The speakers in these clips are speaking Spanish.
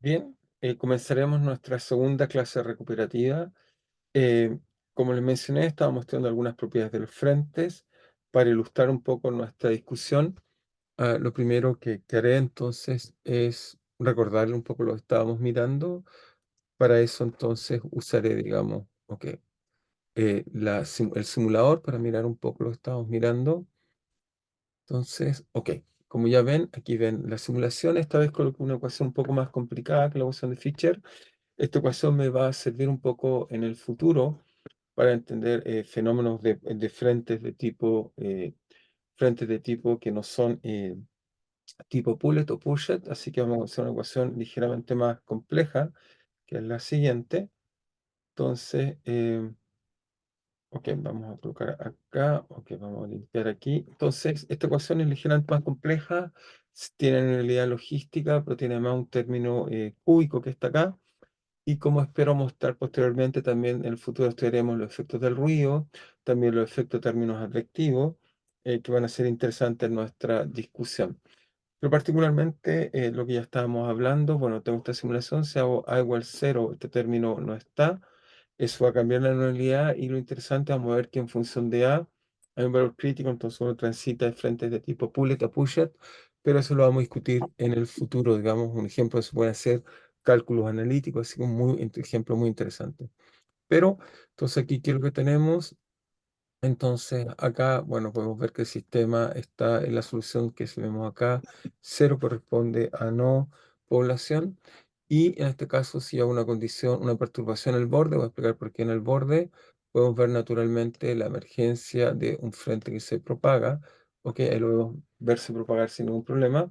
Bien, comenzaremos nuestra segunda clase recuperativa. Eh, Como les mencioné, estaba mostrando algunas propiedades de los frentes para ilustrar un poco nuestra discusión. Lo primero que haré entonces es recordarle un poco lo que estábamos mirando. Para eso entonces usaré, digamos, el simulador para mirar un poco lo que estábamos mirando. Entonces, como ya ven, aquí ven la simulación. Esta vez coloqué una ecuación un poco más complicada que la ecuación de Fischer. Esta ecuación me va a servir un poco en el futuro para entender fenómenos de frentes de tipo que no son tipo Punnett o Puget, así que vamos a hacer una ecuación ligeramente más compleja, que es la siguiente. Entonces, vamos a colocar acá, vamos a limpiar aquí. Entonces, esta ecuación es ligeramente más compleja, tiene una realidad logística, pero tiene además un término cúbico que está acá. Y como espero mostrar posteriormente, también en el futuro estudiaremos los efectos del ruido, también los efectos de términos advectivos, que van a ser interesantes en nuestra discusión. Pero particularmente lo que ya estábamos hablando, bueno, tengo esta simulación, si hago A igual 0, este término no está, eso va a cambiar la nulidad y lo interesante, vamos a ver que en función de A hay un valor crítico, entonces uno transita de frentes de tipo Punnett a Puget, pero eso lo vamos a discutir en el futuro, digamos, un ejemplo se puede hacer cálculos analíticos, así que un ejemplo muy interesante. Pero, entonces aquí, ¿qué es lo que tenemos? Entonces, acá, bueno, podemos ver que el sistema está en la solución que si vemos acá, 0 corresponde a no población. Y en este caso, si hay una condición, una perturbación en el borde, voy a explicar por qué en el borde, podemos ver naturalmente la emergencia de un frente que se propaga. Ahí lo podemos verse propagar sin ningún problema.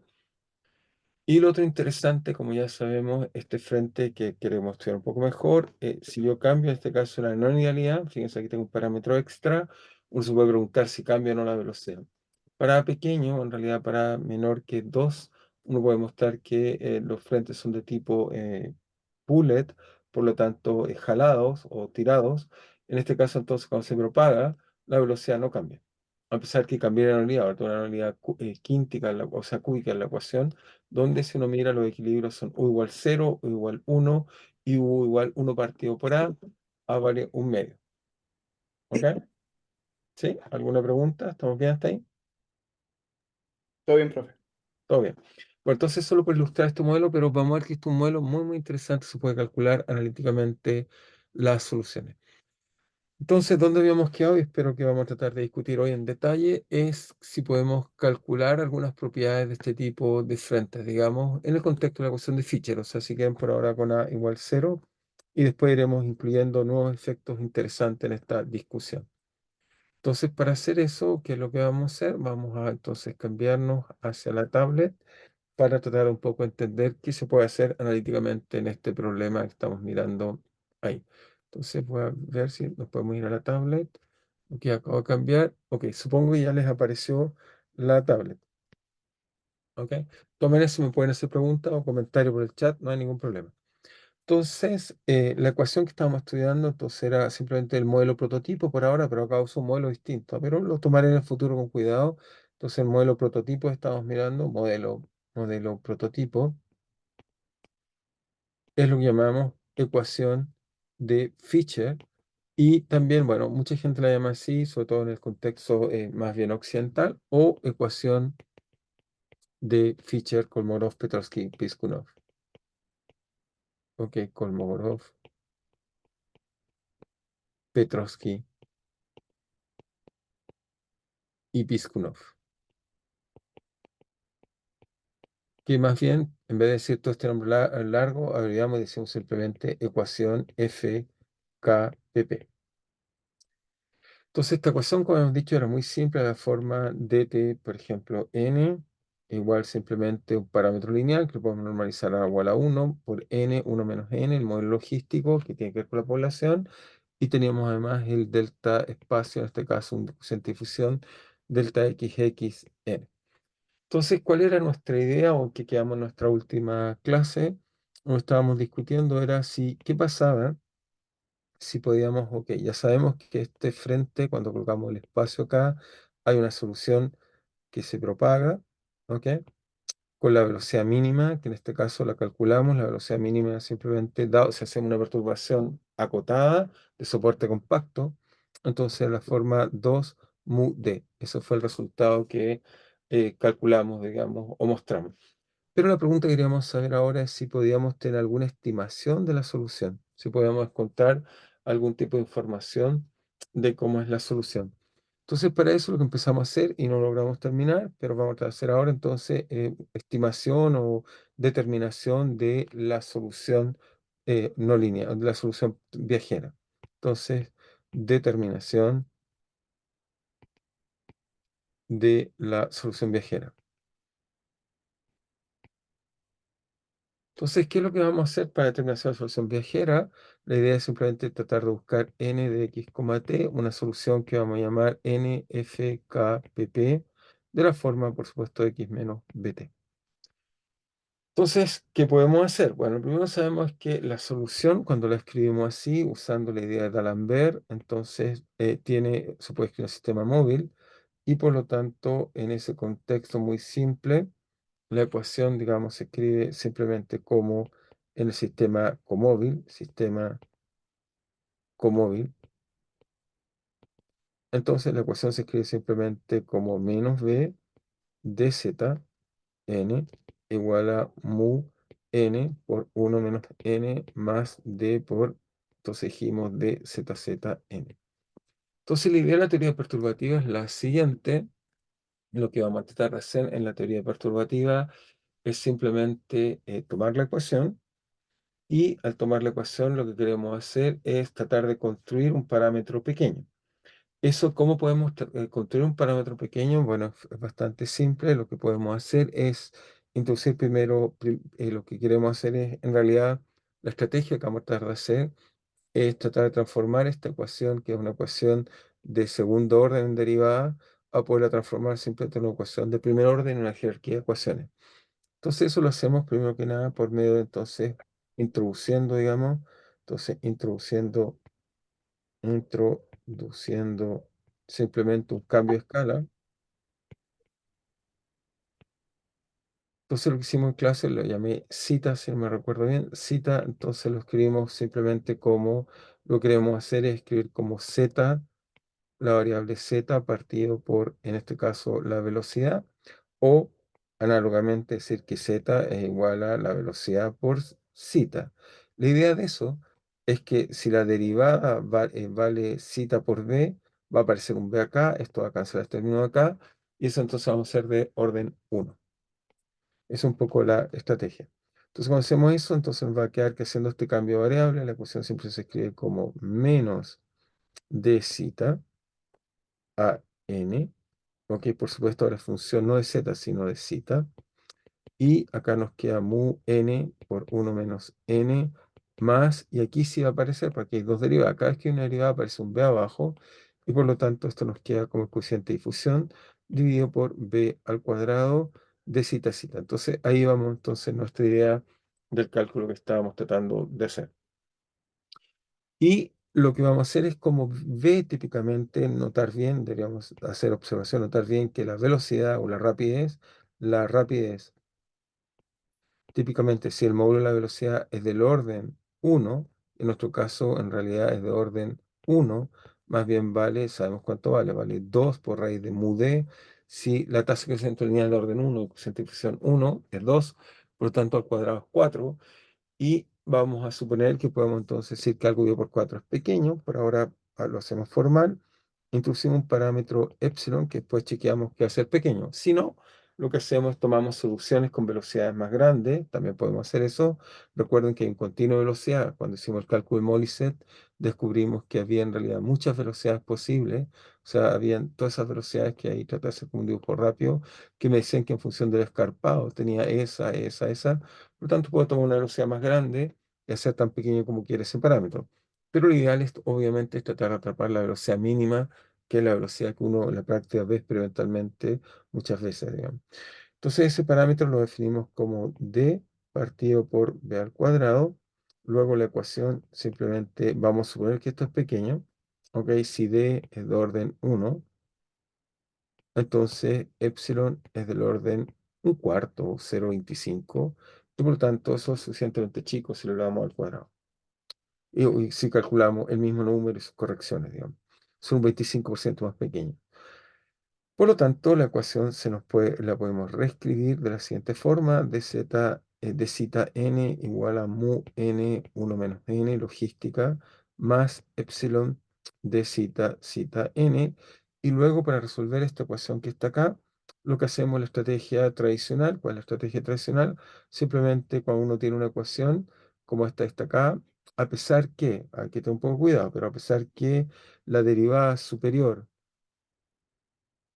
Y lo otro interesante, como ya sabemos, este frente que queremos estudiar un poco mejor, si yo cambio en este caso la no linealidad, fíjense aquí tengo un parámetro extra, uno se puede preguntar si cambia o no la velocidad. Para pequeño, en realidad para menor que 2, uno puede mostrar que los frentes son de tipo bullet, por lo tanto jalados o tirados. En este caso entonces cuando se propaga, la velocidad no cambia. A pesar que cambia la nulidad, ahora tengo una nulidad quíntica, o sea, cúbica en la ecuación, donde si uno mira los equilibrios son U igual 0, U igual 1 y U igual 1 partido por A vale un medio. ¿Ok? ¿Sí? ¿Alguna pregunta? ¿Estamos bien hasta ahí? Todo bien, profe. Todo bien. Bueno, entonces solo por ilustrar este modelo, pero vamos a ver que este es un modelo muy, muy interesante, se puede calcular analíticamente las soluciones. Entonces, ¿dónde habíamos quedado? Y espero que vamos a tratar de discutir hoy en detalle, es si podemos calcular algunas propiedades de este tipo de frentes, digamos, en el contexto de la ecuación de Fischer. O sea, si quieren por ahora con A igual 0, y después iremos incluyendo nuevos efectos interesantes en esta discusión. Entonces, para hacer eso, ¿qué es lo que vamos a hacer? Vamos a entonces cambiarnos hacia la tablet para tratar un poco de entender qué se puede hacer analíticamente en este problema que estamos mirando ahí. Entonces voy a ver si nos podemos ir a la tablet. Ok, acabo de cambiar. Ok, supongo que ya les apareció la tablet. Ok, tomen eso, me pueden hacer preguntas o comentarios por el chat, no hay ningún problema. Entonces, la ecuación que estábamos estudiando, entonces era simplemente el modelo prototipo por ahora, pero acá uso un modelo distinto, pero lo tomaré en el futuro con cuidado. Entonces, el modelo prototipo estamos mirando, modelo prototipo, es lo que llamamos ecuación de Fischer. Y también, bueno, mucha gente la llama así, sobre todo en el contexto más bien occidental, o ecuación de Fischer, Kolmogorov, Petrovsky, Piskunov. Ok, Kolmogorov, Petrovsky y Piskunov. Que más bien, en vez de decir todo este nombre largo, habríamos decimos simplemente ecuación FKPP. Entonces, esta ecuación, como hemos dicho, era muy simple, la forma dt, por ejemplo, n, igual simplemente un parámetro lineal que lo podemos normalizar a igual a 1 por n, 1 menos n, el modelo logístico que tiene que ver con la población, y teníamos además el delta espacio, en este caso un coeficiente de difusión, delta xn. Entonces, ¿cuál era nuestra idea o qué quedamos en nuestra última clase? Lo estábamos discutiendo era si, ¿qué pasaba si podíamos, ya sabemos que este frente, cuando colocamos el espacio acá, hay una solución que se propaga, ¿ok? con la velocidad mínima, que en este caso la calculamos. La velocidad mínima simplemente dado si hacemos una perturbación acotada de soporte compacto, entonces la forma 2 mu d. Eso fue el resultado que calculamos, digamos, o mostramos. Pero la pregunta que queríamos saber ahora es si podíamos tener alguna estimación de la solución, si podíamos encontrar algún tipo de información de cómo es la solución. Entonces, para eso lo que empezamos a hacer y no logramos terminar, pero vamos a hacer ahora entonces estimación o determinación de la solución no lineal, de la solución viajera. Entonces, determinación de la solución viajera. Entonces, ¿qué es lo que vamos a hacer para determinar la solución viajera? La idea es simplemente tratar de buscar n de x, t, una solución que vamos a llamar nfkpp, de la forma, por supuesto, x menos bt. Entonces, ¿qué podemos hacer? Bueno, primero sabemos que la solución, cuando la escribimos así, usando la idea de D'Alembert, entonces se puede escribir un sistema móvil y por lo tanto, en ese contexto muy simple, la ecuación, digamos, se escribe simplemente como en el sistema comóvil. Entonces la ecuación se escribe simplemente como menos b dz n igual a mu n por 1 menos n más d por, entonces dijimos d z n. Entonces la idea de la teoría perturbativa es la siguiente. Lo que vamos a tratar de hacer en la teoría perturbativa es simplemente tomar la ecuación. Y al tomar la ecuación, lo que queremos hacer es tratar de construir un parámetro pequeño. ¿Cómo podemos construir un parámetro pequeño? Bueno, es bastante simple. Lo que podemos hacer es introducir primero, lo que queremos hacer es, en realidad, la estrategia que vamos a tratar de hacer es tratar de transformar esta ecuación, que es una ecuación de segundo orden en derivada, a poderla transformar simplemente en una ecuación de primer orden en una jerarquía de ecuaciones. Entonces eso lo hacemos primero que nada por medio de entonces introduciendo, digamos, entonces introduciendo simplemente un cambio de escala. Entonces lo que hicimos en clase lo llamé cita, si no me recuerdo bien, cita, entonces lo escribimos simplemente como, lo que queremos hacer es escribir como z, la variable z partido por, en este caso, la velocidad, o análogamente decir que z es igual a la velocidad por cita. La idea de eso es que si la derivada vale cita por b, va a aparecer un b acá, esto va a cancelar este término acá, y eso entonces vamos a ser de orden 1. Es un poco la estrategia. Entonces, cuando hacemos eso, entonces nos va a quedar que haciendo este cambio de variable, la ecuación siempre se escribe como menos d cita a n. Ok, por supuesto, ahora la función no de z, sino de cita. Y acá nos queda mu n por 1 menos n más, y aquí sí va a aparecer, porque hay dos derivadas. Cada vez que hay una derivada aparece un b abajo, y por lo tanto esto nos queda como el coeficiente de difusión dividido por b al cuadrado de cita a cita. Entonces ahí vamos entonces nuestra idea del cálculo que estábamos tratando de hacer. Y lo que vamos a hacer es como v típicamente, notar bien, deberíamos hacer observación, notar bien que la velocidad o la rapidez, típicamente si el módulo de la velocidad es del orden 1, en nuestro caso en realidad es de orden 1, más bien vale, sabemos cuánto vale, vale 2 por raíz de mu d. Si la tasa de crecimiento lineal es de orden 1 y coeficiente de difusión 1 es 2, por lo tanto al cuadrado es 4. Y vamos a suponer que podemos entonces decir que algo dividido por 4 es pequeño. Por ahora lo hacemos formal. Introducimos un parámetro epsilon que después chequeamos que va a ser pequeño. Si no, lo que hacemos es tomamos soluciones con velocidades más grandes. También podemos hacer eso. Recuerden que en continua velocidad, cuando hicimos el cálculo de Moleset, descubrimos que había en realidad muchas velocidades posibles. O sea, habían todas esas velocidades que ahí traté de hacer como un dibujo rápido, que me decían que en función del escarpado tenía esa. Por lo tanto, puedo tomar una velocidad más grande y hacer tan pequeño como quiere ese parámetro. Pero lo ideal es, obviamente, es tratar de atrapar la velocidad mínima, que es la velocidad que uno en la práctica ve experimentalmente muchas veces, digamos. Entonces, ese parámetro lo definimos como d partido por b al cuadrado. Luego la ecuación simplemente vamos a suponer que esto es pequeño. Ok, si d es de orden 1, entonces epsilon es del orden un cuarto, 0,25, y por lo tanto eso es suficientemente chico si lo elevamos al cuadrado. Y si calculamos el mismo número y sus correcciones, digamos, son un 25% más pequeño. Por lo tanto, la ecuación la podemos reescribir de la siguiente forma: de zeta n igual a mu n 1 menos n logística más epsilon de zeta n. Y luego, para resolver esta ecuación que está acá, lo que hacemos es la estrategia tradicional. ¿Cuál es la estrategia tradicional? Simplemente cuando uno tiene una ecuación como esta está acá, a pesar que, hay que tener un poco de cuidado, pero a pesar que la derivada superior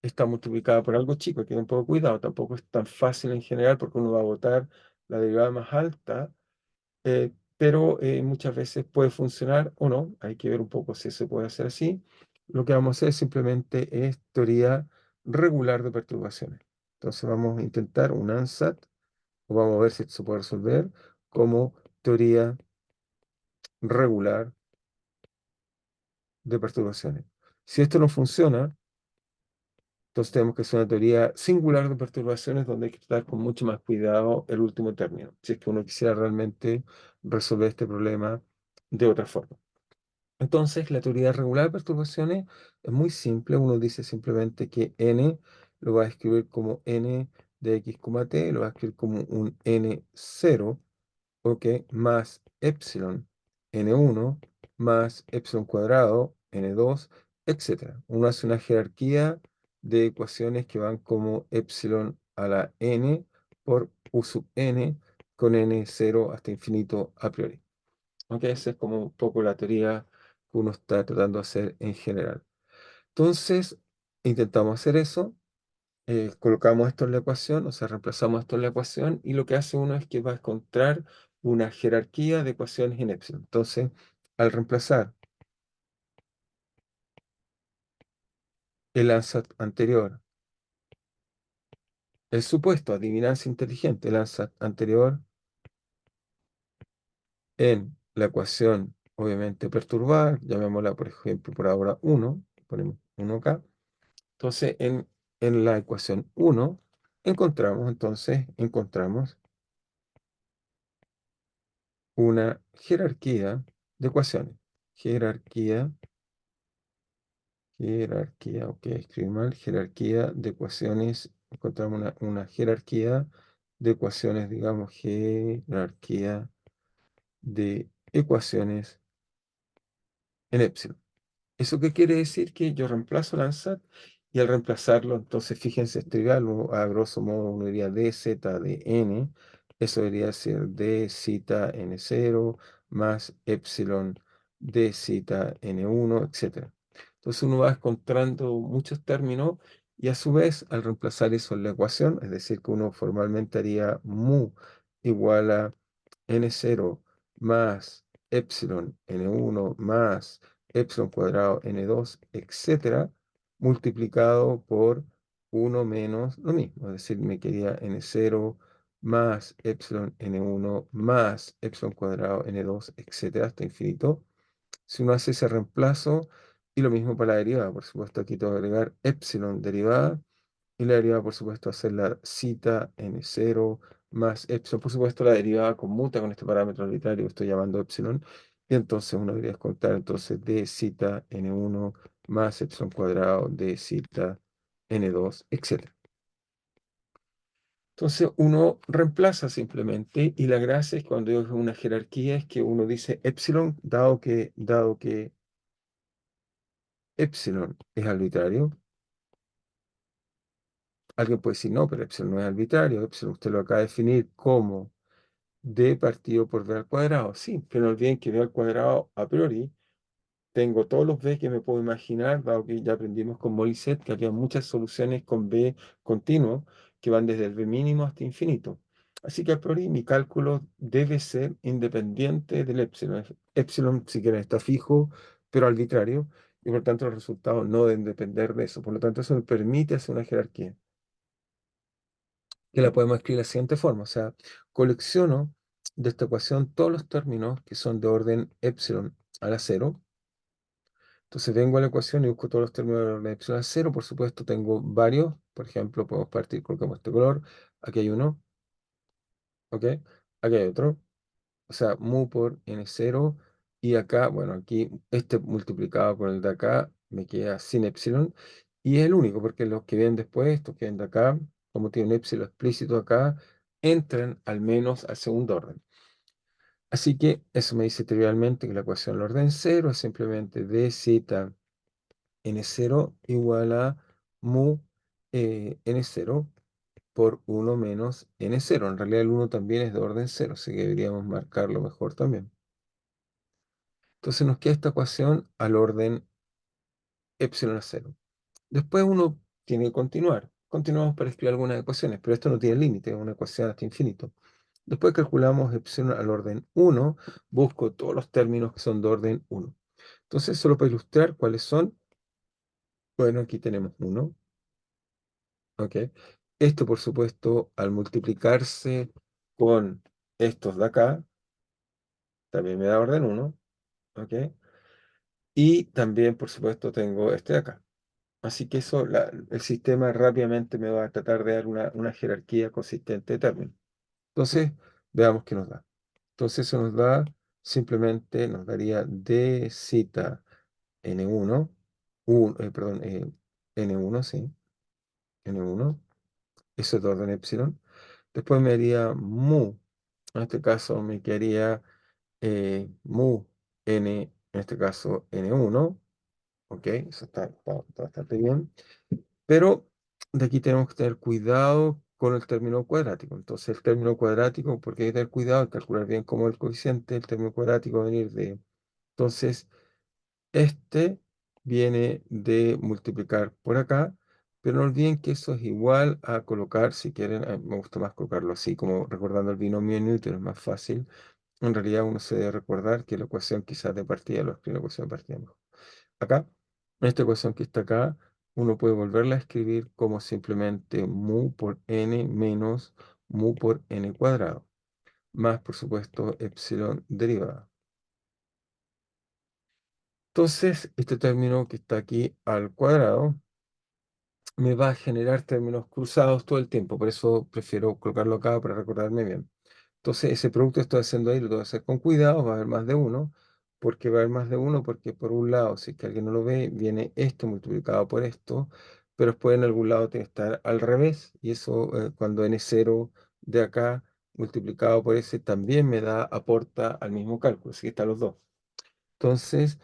está multiplicada por algo chico, hay que tener un poco de cuidado, tampoco es tan fácil en general porque uno va a botar la derivada más alta, pero muchas veces puede funcionar o no, hay que ver un poco si se puede hacer así. Lo que vamos a hacer simplemente es teoría regular de perturbaciones. Entonces vamos a intentar un ANSAT, o vamos a ver si esto se puede resolver como teoría regular de perturbaciones. Si esto no funciona, entonces tenemos que hacer una teoría singular de perturbaciones donde hay que tratar con mucho más cuidado el último término, si es que uno quisiera realmente resolver este problema de otra forma. Entonces, la teoría regular de perturbaciones es muy simple. Uno dice simplemente que n lo va a escribir como n de x, t, lo va a escribir como un n0, ok, más epsilon n1 más epsilon cuadrado n2, etcétera. Uno hace una jerarquía de ecuaciones que van como epsilon a la n por u sub n con n0 hasta infinito a priori. Ok, esa es como un poco la teoría que uno está tratando de hacer en general. Entonces, intentamos hacer eso, colocamos esto en la ecuación, o sea, reemplazamos esto en la ecuación, y lo que hace uno es que va a encontrar una jerarquía de ecuaciones en epsilon. Entonces, al reemplazar el ansat anterior, el supuesto adivinancia inteligente, el ansat anterior en la ecuación, obviamente perturbar, llamémosla por ejemplo por ahora 1, ponemos 1 acá. Entonces, en la ecuación 1 encontramos una jerarquía de ecuaciones. Jerarquía, ok, escribí mal, jerarquía de ecuaciones. Encontramos una jerarquía de ecuaciones, digamos, jerarquía de ecuaciones en epsilon. ¿Eso qué quiere decir? Que yo reemplazo el ANSAT, y al reemplazarlo, entonces fíjense, es trivial, a grosso modo uno diría dz de n, eso debería ser d zeta n0 más epsilon d zeta n1, etc. Entonces uno va encontrando muchos términos, y a su vez al reemplazar eso en la ecuación, es decir, que uno formalmente haría mu igual a n0 más epsilon n1 más epsilon cuadrado n2, etcétera, multiplicado por 1 menos lo mismo. Es decir, me quería n0 más epsilon n1 más epsilon cuadrado n2, etcétera, hasta infinito. Si uno hace ese reemplazo, y lo mismo para la derivada, por supuesto, aquí tengo que agregar epsilon derivada, y la derivada, por supuesto, hacer la zeta n0 más epsilon. Por supuesto, la derivada conmuta con este parámetro arbitrario que estoy llamando epsilon. Y entonces uno debería contar entonces d zeta n1 más epsilon cuadrado de zeta n2, etc. Entonces uno reemplaza simplemente, y la gracia es cuando digo que es una jerarquía, es que uno dice epsilon, dado que epsilon es arbitrario. Alguien puede decir, no, pero epsilon no es arbitrario. Epsilon usted lo acaba de definir como d partido por b al cuadrado. Sí, pero no olviden que b al cuadrado a priori tengo todos los b que me puedo imaginar, dado que ya aprendimos con Morisset que había muchas soluciones con b continuo que van desde el b mínimo hasta infinito. Así que a priori mi cálculo debe ser independiente del epsilon. Epsilon, si quieren, está fijo, pero arbitrario, y por tanto los resultados no deben depender de eso. Por lo tanto, eso me permite hacer una jerarquía que la podemos escribir de la siguiente forma. O sea, colecciono de esta ecuación todos los términos que son de orden epsilon a la 0. Entonces vengo a la ecuación y busco todos los términos de orden epsilon a 0. Por supuesto, tengo varios. Por ejemplo, podemos partir con este color. Aquí hay uno, ¿ok? Aquí hay otro. O sea, mu por n0. Y acá, bueno, aquí este multiplicado por el de acá me queda sin epsilon. Y es el único, porque los que vienen después, estos que vienen de acá, como tiene un epsilon explícito acá, entran al menos al segundo orden. Así que eso me dice trivialmente que la ecuación del orden 0 es simplemente d zeta n0 igual a mu n0 por 1 menos n0. En realidad el 1 también es de orden 0, así que deberíamos marcarlo mejor también. Entonces nos queda esta ecuación al orden epsilon a 0. Después uno tiene que continuar. Continuamos para escribir algunas ecuaciones, pero esto no tiene límite, es una ecuación hasta infinito. Después calculamos epsilon al orden 1, busco todos los términos que son de orden 1. Entonces, solo para ilustrar cuáles son, bueno, aquí tenemos 1, ¿ok? Esto, por supuesto, al multiplicarse con estos de acá, también me da orden 1, ¿ok? Y también, por supuesto, tengo este de acá. Así que eso, el sistema rápidamente me va a tratar de dar una jerarquía consistente de términos. Entonces, veamos qué nos da. Entonces, eso nos da, simplemente nos daría d zeta n1, perdón, n1, sí, n1, eso es de orden epsilon. Después me daría mu, en este caso me quedaría mu n, en este caso n1, ok, eso está bastante bien. Pero de aquí tenemos que tener cuidado con el término cuadrático. Entonces, el término cuadrático, porque hay que tener cuidado en calcular bien cómo el coeficiente, el término cuadrático va a venir de. Entonces, este viene de multiplicar por acá, pero no olviden que eso es igual a colocar, si quieren, me gusta más colocarlo así, como recordando el binomio de Newton, es más fácil. En realidad, uno se debe recordar que la ecuación quizás de partida, lo escribe la ecuación de partida mejor. Acá, en esta ecuación que está acá, uno puede volverla a escribir como simplemente mu por n menos mu por n cuadrado, más por supuesto epsilon derivada. Entonces, este término que está aquí al cuadrado me va a generar términos cruzados todo el tiempo, por eso prefiero colocarlo acá para recordarme bien. Entonces, ese producto que estoy haciendo ahí lo tengo que hacer con cuidado, va a haber más de uno. ¿Por qué va a haber más de uno? Porque por un lado, si es que alguien no lo ve, viene esto multiplicado por esto, pero después en algún lado tiene que estar al revés, y eso cuando n0 de acá multiplicado por ese también me da, aporta al mismo cálculo, así que están los dos. Entonces,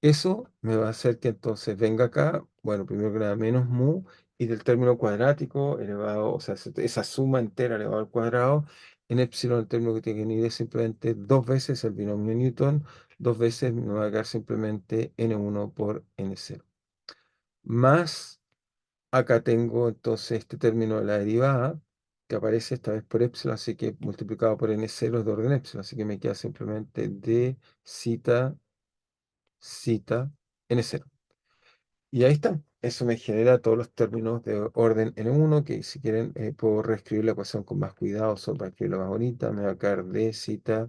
eso me va a hacer que entonces venga acá, bueno, primero que nada, menos mu, y del término cuadrático elevado, o sea, esa suma entera elevado al cuadrado, en epsilon el término que tiene que venir es simplemente dos veces el binomio de Newton, dos veces me va a quedar simplemente n1 por n0. Más, acá tengo entonces este término de la derivada, que aparece esta vez por epsilon, así que multiplicado por n0 es de orden epsilon, así que me queda simplemente d zeta n0. Y ahí está. Eso me genera todos los términos de orden n1, que si quieren puedo reescribir la ecuación con más cuidado, solo para escribirla más bonita. Me va a quedar d zeta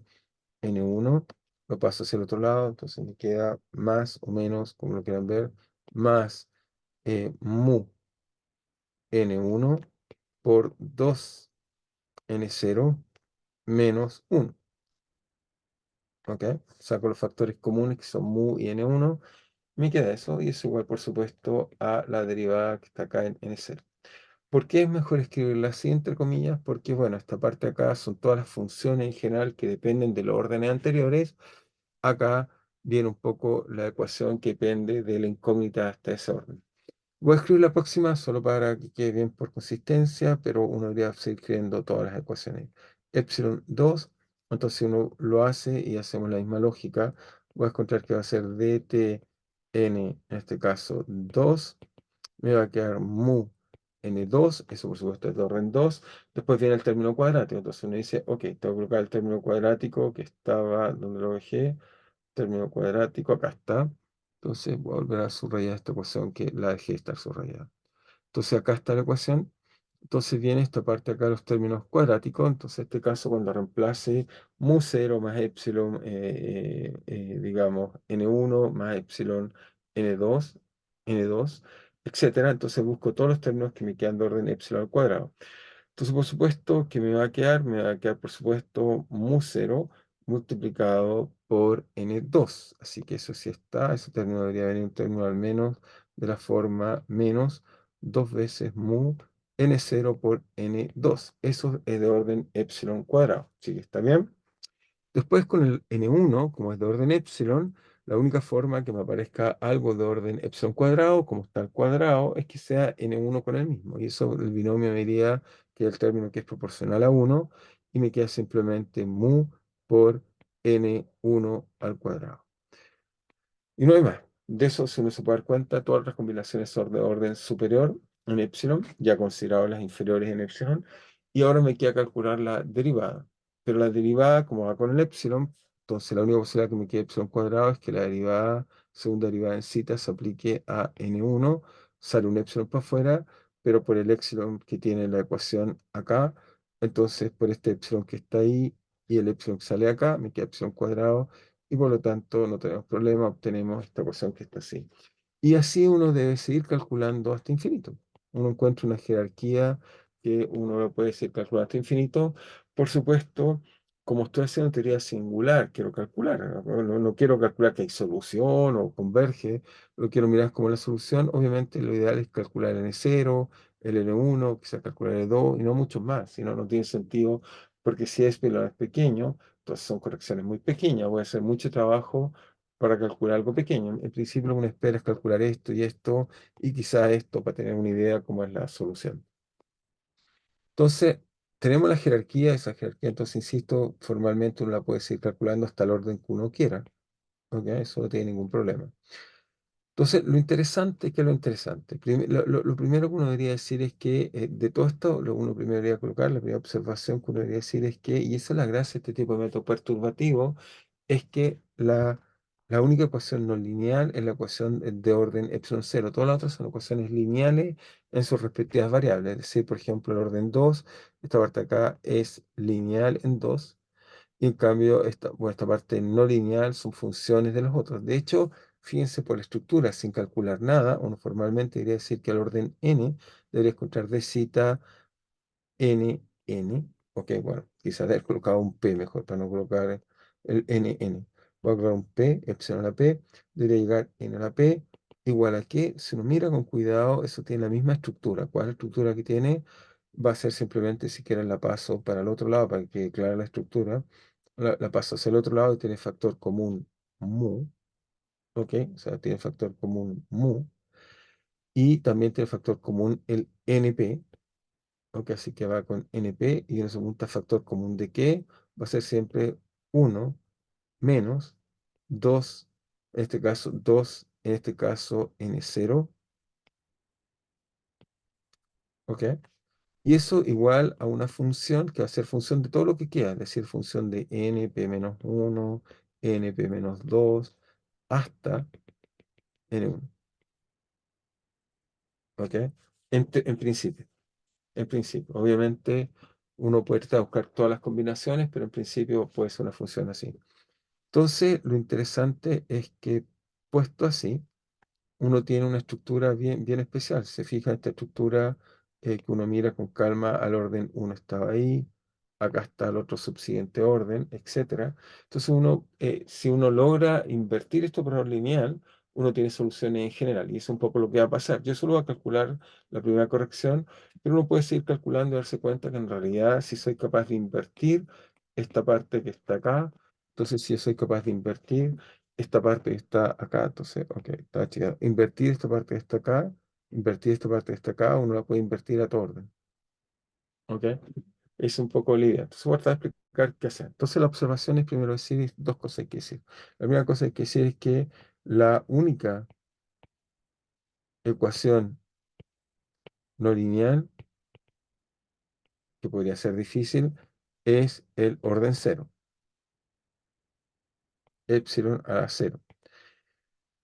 n1. Lo paso hacia el otro lado, entonces me queda más o menos, como lo quieran ver, más mu n1 por 2 n0 menos 1. ¿Ok? Saco los factores comunes que son mu y n1. Me queda eso, y es igual, por supuesto, a la derivada que está acá en n0. ¿Por qué es mejor escribirla así, entre comillas? Porque, bueno, esta parte acá son todas las funciones en general que dependen de los órdenes anteriores. Acá viene un poco la ecuación que depende de la incógnita hasta ese orden. Voy a escribir la próxima solo para que quede bien por consistencia, pero uno debería seguir escribiendo todas las ecuaciones. Epsilon 2, entonces uno lo hace y hacemos la misma lógica. Voy a encontrar que va a ser dt n, en este caso 2, me va a quedar mu n2, eso por supuesto es de orden 2. Después viene el término cuadrático, entonces uno dice, ok, tengo que colocar el término cuadrático que estaba donde lo dejé, término cuadrático, acá está. Entonces voy a volver a subrayar esta ecuación que la dejé estar subrayada. Entonces acá está la ecuación. Entonces viene esta parte acá, los términos cuadráticos. Entonces en este caso cuando reemplace mu 0 más epsilon, digamos, n1 más epsilon n2, n2, etcétera. Entonces busco todos los términos que me quedan de orden epsilon al cuadrado. Entonces, por supuesto, que me va a quedar? Me va a quedar, por supuesto, mu0 multiplicado por n2. Así que eso sí está, ese término debería venir un término al menos de la forma menos 2 veces mu n0 por n2. Eso es de orden epsilon cuadrado. ¿Sí que está bien? Después con el n1, como es de orden epsilon, la única forma que me aparezca algo de orden epsilon cuadrado, como está al cuadrado, es que sea n1 con el mismo. Y eso el binomio me diría que el término que es proporcional a 1 y me queda simplemente mu por n1 al cuadrado. Y no hay más. De eso, si uno se puede dar cuenta, todas las combinaciones son de orden superior en epsilon, ya considerado las inferiores en epsilon, y ahora me queda calcular la derivada. Pero la derivada, como va con el epsilon, entonces la única posibilidad que me quede epsilon cuadrado es que la derivada, segunda derivada en cita, se aplique a n1, sale un epsilon para afuera, pero por el epsilon que tiene la ecuación acá, entonces por este epsilon que está ahí y el epsilon que sale acá, me queda epsilon cuadrado y por lo tanto no tenemos problema, obtenemos esta ecuación que está así. Y así uno debe seguir calculando hasta infinito. Uno encuentra una jerarquía que uno lo puede seguir calculando hasta infinito. Por supuesto, como estoy haciendo teoría singular, quiero calcular. No quiero calcular que hay solución o converge, lo quiero mirar como la solución. Obviamente lo ideal es calcular el n0, el n1, quizás calcular el 2 y no muchos más, si no, no tiene sentido, porque si epsilon es pequeño, entonces son correcciones muy pequeñas, voy a hacer mucho trabajo para calcular algo pequeño. En principio, uno espera es calcular esto y quizá esto para tener una idea cómo es la solución. Entonces, tenemos la jerarquía, esa jerarquía, entonces, insisto, formalmente uno la puede seguir calculando hasta el orden que uno quiera. ¿Ok? Eso no tiene ningún problema. Entonces, lo interesante, ¿qué es lo interesante? Lo primero que uno debería decir es que de todo esto, lo uno primero debería colocar, la primera observación que uno debería decir es que, y esa es la gracia de este tipo de método perturbativo, es que la única ecuación no lineal es la ecuación de orden epsilon cero. Todas las otras son ecuaciones lineales en sus respectivas variables. Es decir, por ejemplo, el orden 2, esta parte acá es lineal en 2. Y en cambio, esta parte no lineal son funciones de los otros. De hecho, fíjense por la estructura, sin calcular nada, uno formalmente debería decir que al orden n debería encontrar de cita n, n. Ok, bueno, quizás haber colocado un p mejor para no colocar el n, n. Voy a colocar un p, epsilon a la p, debería llegar n a la p, igual a que, si uno mira con cuidado, eso tiene la misma estructura. ¿Cuál es la estructura que tiene? Va a ser simplemente, si quieren, la paso para el otro lado, para que quede clara la estructura. La paso hacia el otro lado y tiene factor común mu, ¿ok? O sea, tiene factor común mu, y también tiene factor común el np. Ok, así que va con NP y en segundo factor común de que va a ser siempre 1 menos 2, en este caso 2, en este caso N0, ok. Y eso igual a una función que va a ser función de todo lo que queda, es decir, función de NP menos 1, NP menos 2, hasta N1, ok. En principio. En principio, obviamente uno puede tratar de buscar todas las combinaciones, pero en principio puede ser una función así. Entonces, lo interesante es que puesto así, uno tiene una estructura bien, bien especial. Se fija esta estructura que uno mira con calma al orden uno estaba ahí, acá está el otro subsiguiente orden, etcétera. Entonces, si uno logra invertir esto por orden lineal, uno tiene soluciones en general. Y eso es un poco lo que va a pasar. Yo solo voy a calcular la primera corrección, pero uno puede seguir calculando y darse cuenta que en realidad, si soy capaz de invertir esta parte que está acá, entonces si yo soy capaz de invertir esta parte está acá, entonces, ok, está chido. Invertir esta parte está acá, invertir esta parte está acá, uno la puede invertir a todo orden, ok. Es un poco la idea. Entonces voy a tratar de explicar qué hacer. Entonces la observación es primero decir, dos cosas hay que decir. La primera cosa que hay que decir es que la única ecuación no lineal que podría ser difícil es el orden cero, epsilon a la cero.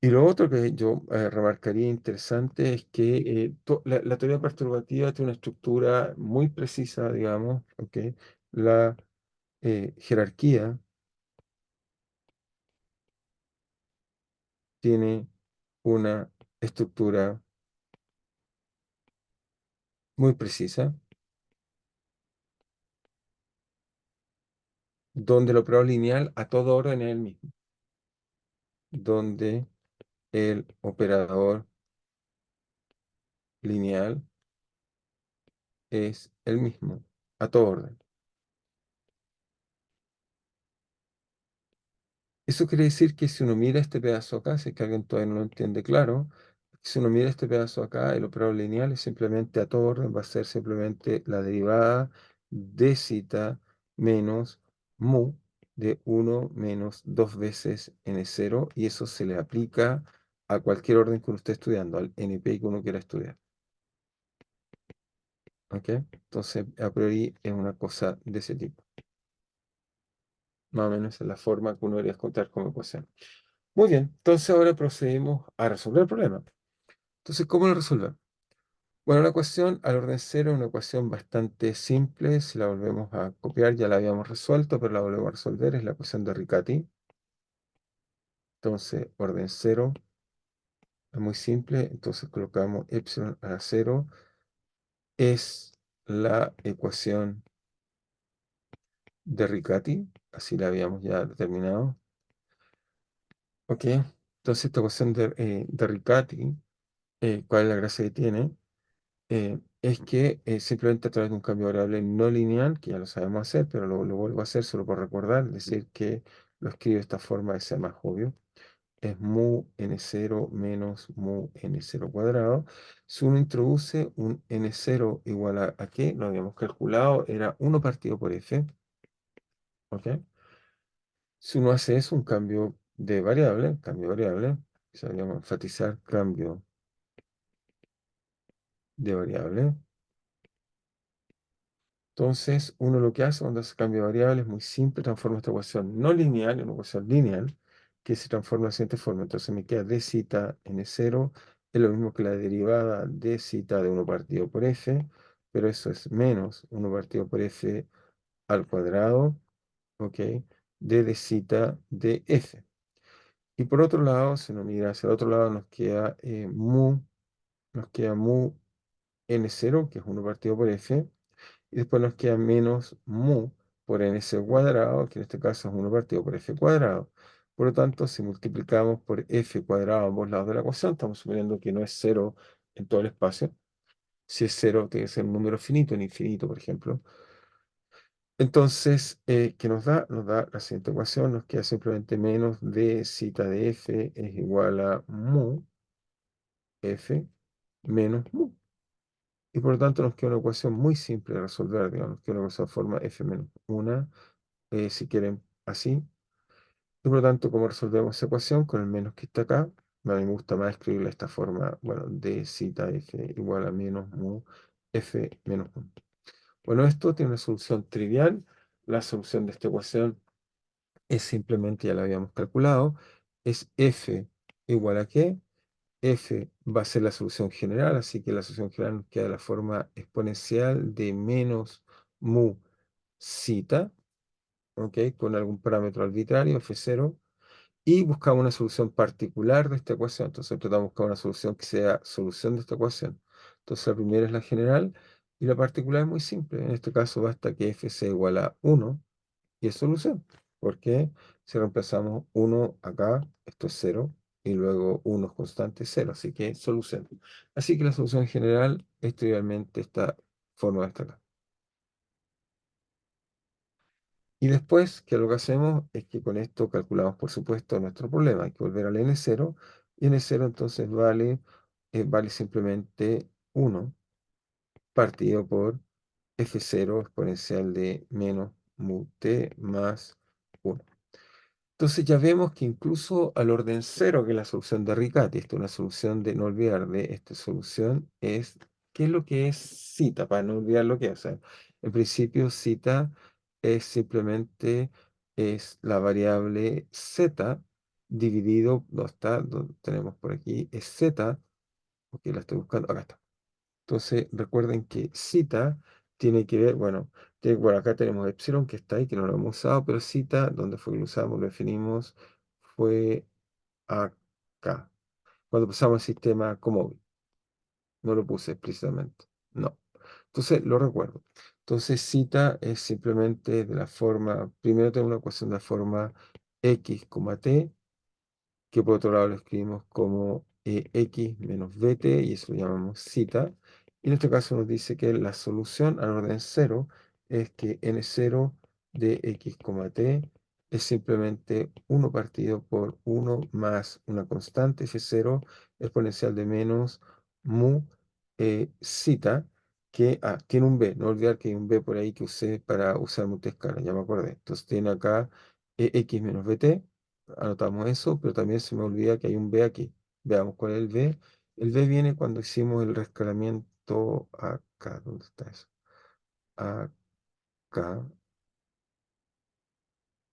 Y lo otro que yo remarcaría interesante es que la teoría perturbativa tiene una estructura muy precisa, digamos, ¿ok? La jerarquía tiene una estructura muy precisa donde el operador lineal a todo orden es el mismo. Donde el operador lineal es el mismo a todo orden. Eso quiere decir que si uno mira este pedazo acá, si es que alguien todavía no lo entiende claro, si uno mira este pedazo acá, el operador lineal es simplemente a todo orden, va a ser simplemente la derivada de zeta menos mu de 1 menos 2 veces n0, y eso se le aplica a cualquier orden que uno esté estudiando, al NP que uno quiera estudiar. ¿Ok? Entonces, a priori es una cosa de ese tipo. Más o menos es la forma que uno debería encontrar como ecuación. Muy bien, entonces ahora procedemos a resolver el problema. Entonces, ¿cómo lo resolvemos? Bueno, la ecuación al orden cero es una ecuación bastante simple. Si la volvemos a copiar, ya la habíamos resuelto, pero la volvemos a resolver. Es la ecuación de Riccati. Entonces, orden cero es muy simple. Entonces, colocamos epsilon a cero. Es la ecuación de Riccati. Así la habíamos ya determinado. ¿Ok? Entonces, esta ecuación de Riccati, ¿cuál es la gracia que tiene? Es que simplemente a través de un cambio de variable no lineal, que ya lo sabemos hacer, pero lo vuelvo a hacer solo por recordar, es decir, que lo escribo de esta forma de ser más obvio, es mu n0 menos mu n0 cuadrado. Si uno introduce un n0 igual a qué, lo habíamos calculado, era 1 partido por f, ¿ok? Si uno hace eso, un cambio de variable, sabríamos enfatizar cambio de variable. Entonces, uno lo que hace cuando hace cambio de variable es muy simple, transforma esta ecuación no lineal en una ecuación lineal, que se transforma de la siguiente forma. Entonces me queda d zeta n0, es lo mismo que la derivada de zeta de 1 partido por f, pero eso es menos 1 partido por f al cuadrado, ¿ok? De zeta de f. Y por otro lado, si uno mira hacia el otro lado, nos queda mu n0, que es 1 partido por f, y después nos queda menos mu por ns cuadrado, que en este caso es 1 partido por f cuadrado. Por lo tanto, si multiplicamos por f cuadrado a ambos lados de la ecuación, estamos suponiendo que no es cero en todo el espacio. Si es cero, tiene que ser un número finito, en infinito, por ejemplo. Entonces, ¿qué nos da? Nos da la siguiente ecuación, nos queda simplemente menos de zeta de f es igual a mu f menos mu. Y por lo tanto nos queda una ecuación muy simple de resolver, digamos, que una ecuación de forma f menos 1, si quieren así. Y por lo tanto, ¿cómo resolvemos esa ecuación? Con el menos que está acá. A mí me gusta más escribirla de esta forma, bueno, d zeta f igual a menos mu f menos 1. Bueno, esto tiene una solución trivial. La solución de esta ecuación es simplemente, ya la habíamos calculado, es f igual a ¿qué? F va a ser la solución general, así que la solución general nos queda de la forma exponencial de menos mu zeta, ¿ok? Con algún parámetro arbitrario, F0, y buscamos una solución particular de esta ecuación. Entonces tratamos de buscar una solución que sea solución de esta ecuación. Entonces la primera es la general, y la particular es muy simple. En este caso basta que F sea igual a 1, y es solución. Porque si reemplazamos 1 acá, esto es 0, y luego 1 es constante, 0. Así que es solución. Así que la solución general es trivialmente esta forma de esta acá. Y después, que lo que hacemos es que con esto calculamos, por supuesto, nuestro problema. Hay que volver al n0. Y n0 entonces vale simplemente 1 partido por f0 exponencial de menos mu t más 1. Entonces ya vemos que incluso al orden cero, que es la solución de Riccati, esta es una solución de no olvidar de esta solución, es ¿qué es lo que es zeta? Para no olvidar lo que es. O sea, en principio zeta es simplemente es la variable z dividido, ¿dónde está? ¿Dónde tenemos por aquí? Es z, porque la estoy buscando, acá está. Entonces, recuerden que cita tiene que ver, bueno, bueno, acá tenemos epsilon que está ahí, que no lo hemos usado, pero cita, donde fue que lo usamos, lo definimos, fue acá. Cuando pasamos al sistema Comobi. No lo puse explícitamente. No. Entonces, lo recuerdo. Entonces, cita es simplemente de la forma, primero tengo una ecuación de la forma x, t, que por otro lado lo escribimos como x menos bt, y eso lo llamamos cita. Y en este caso nos dice que la solución al orden cero es que n0 de x, t es simplemente 1 partido por 1 más una constante f0 exponencial de menos mu cita, que tiene un b. No olvidar que hay un b por ahí que usé para usar multiescala, ya me acordé. Entonces tiene acá x menos bt. Anotamos eso, pero también se me olvida que hay un B aquí. Veamos cuál es el B. El B viene cuando hicimos el rescalamiento acá. ¿Dónde está eso? Acá,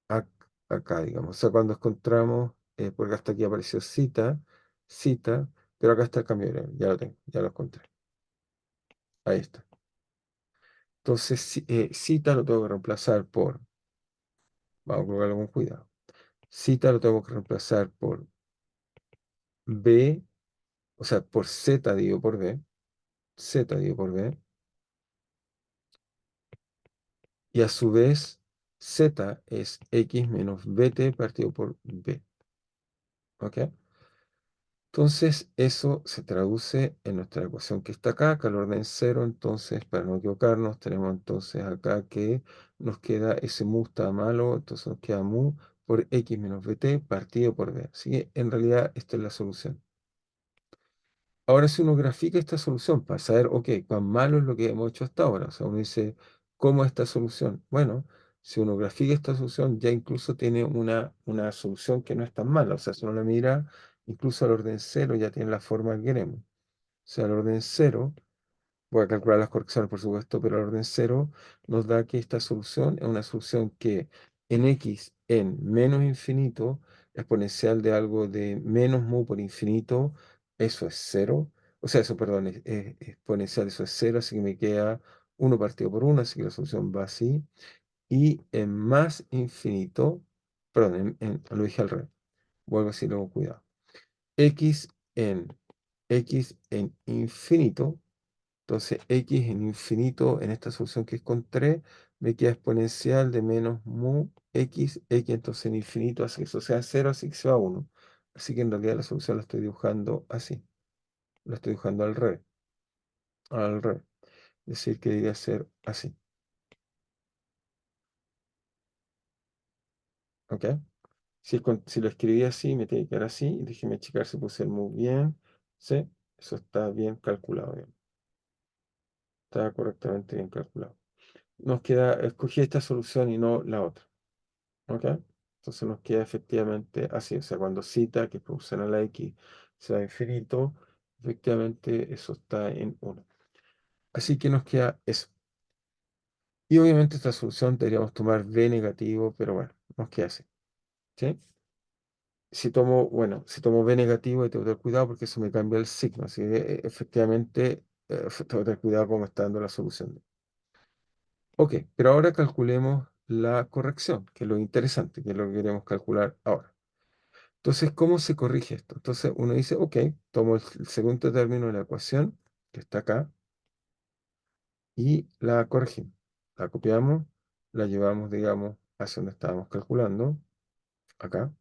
ac- acá, digamos. O sea, cuando encontramos, porque hasta aquí apareció cita, pero acá está el cambio de ya lo tengo, ya lo encontré. Ahí está. Entonces, cita lo tengo que reemplazar por, vamos a colocarlo con cuidado. Cita lo tengo que reemplazar por B, o sea, por Z dividido por B. Z dividido por B. Y a su vez, z es x menos bt partido por b. ¿Ok? Entonces, eso se traduce en nuestra ecuación que está acá, que al orden cero. Entonces, para no equivocarnos, tenemos entonces acá que nos queda ese mu está malo, entonces nos queda mu por x menos bt partido por b. Así que, en realidad, esta es la solución. Ahora, si uno grafica esta solución para saber, ok, cuán malo es lo que hemos hecho hasta ahora, o sea, uno dice, ¿cómo es esta solución? Bueno, si uno grafica esta solución, ya incluso tiene una solución que no es tan mala, o sea, si uno la mira, incluso al orden cero ya tiene la forma que queremos. O sea, al orden cero. Voy a calcular las correcciones, por supuesto, pero el orden cero nos da que esta solución es una solución que en x en menos infinito, exponencial de algo de menos mu por infinito, eso es cero. O sea, eso, perdón, es exponencial, eso es cero, así que me queda 1 partido por 1, así que la solución va así. Y en más infinito, perdón, lo dije al revés, vuelvo a decirlo con cuidado. x en x en infinito. Entonces, x en infinito, en esta solución que es con 3 me queda exponencial de menos mu x entonces en infinito hace que eso sea cero, así que se va a 1. Así que en realidad la solución la estoy dibujando así. La estoy dibujando al revés. Al revés. Es decir, que debería ser así. ¿Ok? Si lo escribí así, me tiene que quedar así. Y déjeme checar si puse el mu bien. ¿Sí? Eso está bien calculado. Bien. Está correctamente bien calculado. Nos queda, escogí esta solución y no la otra. ¿Ok? Entonces nos queda efectivamente así. O sea, cuando cita que proporciona la x sea infinito, efectivamente eso está en 1. Así que nos queda eso. Y obviamente esta solución deberíamos tomar b negativo, pero bueno, nos queda así. ¿Sí? Si tomo b negativo, tengo que tener cuidado porque eso me cambia el signo. Así que efectivamente, tengo que tener cuidado cómo está dando la solución. Ok, pero ahora calculemos la corrección, que es lo interesante, que es lo que queremos calcular ahora. Entonces, ¿cómo se corrige esto? Entonces, uno dice, ok, tomo el segundo término de la ecuación, que está acá, y la corregimos. La copiamos, la llevamos, digamos, hacia donde estábamos calculando, acá,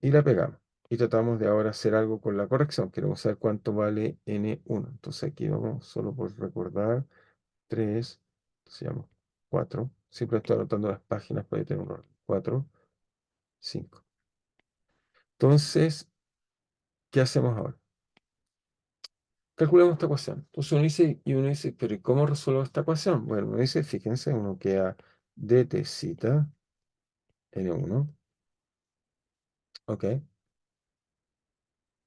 y la pegamos. Y tratamos de ahora hacer algo con la corrección. Queremos saber cuánto vale n1. Entonces, aquí vamos, solo por recordar, 3, se llama 4. Siempre estoy anotando las páginas para tener un orden. 4, 5. Entonces, ¿qué hacemos ahora? Calculemos esta ecuación. Entonces uno dice, pero ¿y cómo resuelvo esta ecuación? Bueno, uno dice, fíjense, uno queda dt cita n1, ok,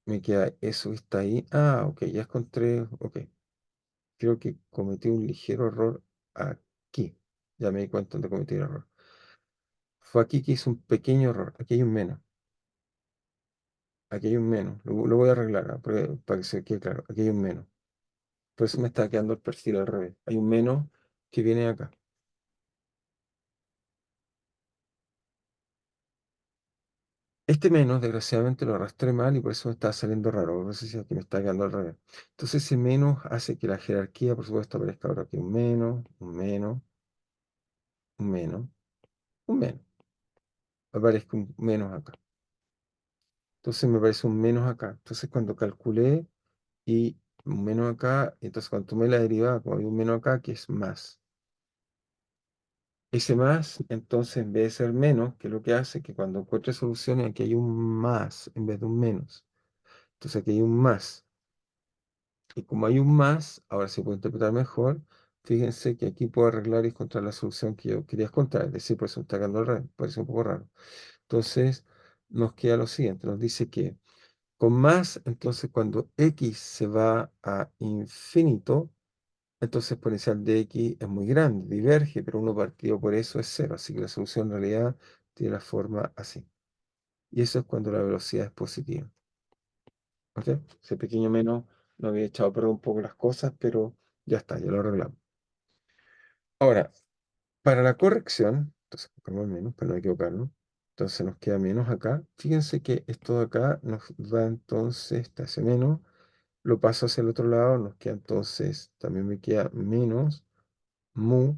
me queda eso que está ahí. Ok, ya encontré, ok, creo que cometí un ligero error aquí. Ya me di cuenta de cometí el error. Fue aquí que hice un pequeño error. Aquí hay un menos. Aquí hay un menos. Lo voy a arreglar, para que se quede claro. Aquí hay un menos. Por eso me está quedando el perfil al revés. Hay un menos que viene acá. Este menos, desgraciadamente, lo arrastré mal y por eso me está saliendo raro. No sé si aquí me está quedando al revés. Entonces, ese menos hace que la jerarquía, por supuesto, aparezca ahora aquí un menos, un menos, un menos, un menos. Aparezca un menos acá. Entonces, me parece un menos acá. Entonces, cuando calculé y un menos acá, entonces cuando tomé la derivada, como hay un menos acá, que es más. Ese más, entonces, en vez de ser menos, que es lo que hace que cuando encuentre soluciones, aquí hay un más en vez de un menos. Entonces, aquí hay un más. Y como hay un más, ahora se puede interpretar mejor. Fíjense que aquí puedo arreglar y encontrar la solución que yo quería encontrar. Es decir, por eso me está quedando raro, parece un poco raro. Entonces, nos queda lo siguiente. Nos dice que con más, entonces cuando x se va a infinito, entonces el exponencial de x es muy grande, diverge, pero uno partido por eso es cero. Así que la solución en realidad tiene la forma así. Y eso es cuando la velocidad es positiva. ¿Ok? Ese pequeño menos no había echado a perder un poco las cosas, pero ya está, ya lo arreglamos. Ahora, para la corrección, entonces buscamos el menos para no equivocarnos. Entonces nos queda menos acá. Fíjense que esto de acá nos da entonces, está ese menos, lo paso hacia el otro lado, nos queda entonces, también me queda menos mu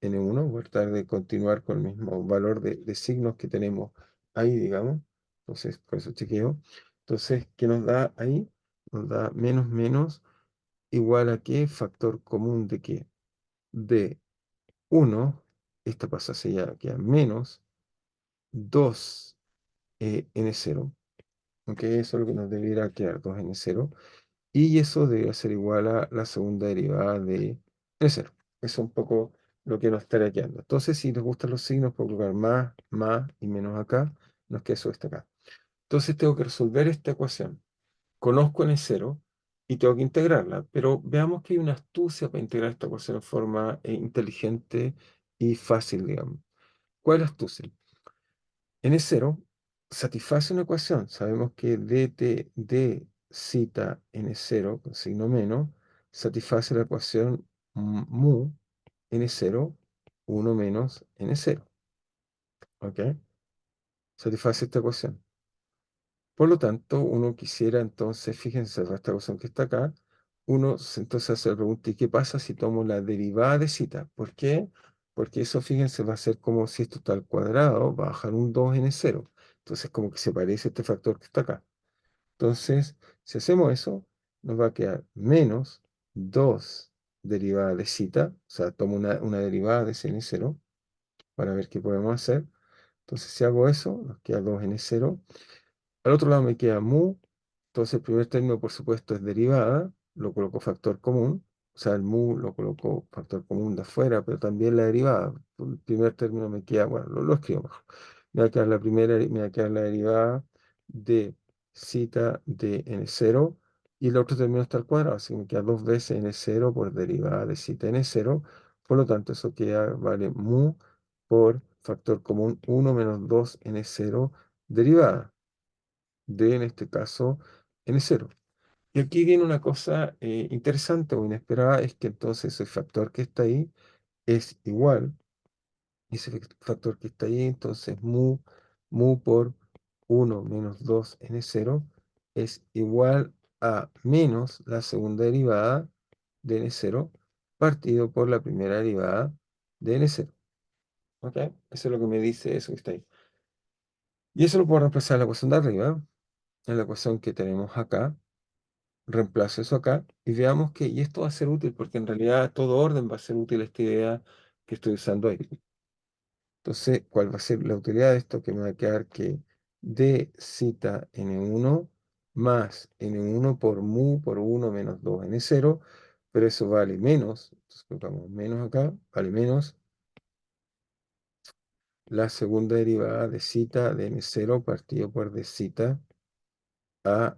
n1. Voy a tratar de continuar con el mismo valor de signos que tenemos ahí, digamos. Entonces, por eso chequeo. Entonces, ¿qué nos da ahí? Nos da menos menos igual a qué, factor común de qué, de 1, esta pasa hacia queda menos 2 n0, ok, eso es lo que nos debiera quedar, 2 n0, y eso debería ser igual a la segunda derivada de n0. Eso es un poco lo que nos estaría quedando. Entonces, si les gustan los signos, puedo colocar más y menos acá, nos queda eso está acá. Entonces, tengo que resolver esta ecuación. Conozco n0 y tengo que integrarla, pero veamos que hay una astucia para integrar esta ecuación en forma inteligente y fácil, digamos. ¿Cuál es la astucia? N0 satisface una ecuación. Sabemos que dt de cita n0 con signo menos satisface la ecuación mu n0, 1 menos n0. ¿Ok? Satisface esta ecuación. Por lo tanto, uno quisiera entonces, fíjense, esta ecuación que está acá, uno entonces hace la pregunta, ¿y qué pasa si tomo la derivada de cita? ¿Por qué? Porque eso, fíjense, va a ser como si esto está al cuadrado, va a bajar un 2 en el 0. Entonces, como que se parece a este factor que está acá. Entonces, si hacemos eso, nos va a quedar menos 2 derivada de cita, o sea, tomo una derivada de ese n0 para ver qué podemos hacer. Entonces, si hago eso, nos queda 2 n0. Al otro lado me queda mu. Entonces el primer término, por supuesto, es derivada. Lo coloco factor común. O sea, el mu lo coloco factor común de afuera, pero también la derivada. El primer término me queda, bueno, lo escribo mejor. Me va a quedar la primera, me va a quedar la derivada de cita de n0 y el otro término está al cuadrado, así que me queda dos veces n0 por derivada de cita n0. Por lo tanto, eso queda, vale mu por factor común 1 menos 2 n0 derivada de, en este caso, n0. Y aquí viene una cosa interesante o inesperada, es que entonces ese factor que está ahí es igual, factor que está ahí, entonces mu por 1 menos 2 n0 es igual a menos la segunda derivada de n0 partido por la primera derivada de n0. ¿Ok? Eso es lo que me dice eso que está ahí. Y eso lo puedo reemplazar en la ecuación de arriba, en la ecuación que tenemos acá. Reemplazo eso acá y veamos que, y esto va a ser útil porque en realidad todo orden va a ser útil esta idea que estoy usando ahí. Entonces, ¿cuál va a ser la utilidad de esto? Que me va a quedar que d cita n1 más n1 por mu por 1 menos 2 n0, pero eso vale menos, entonces colocamos menos acá, vale menos la segunda derivada de cita de n0 partido por d cita a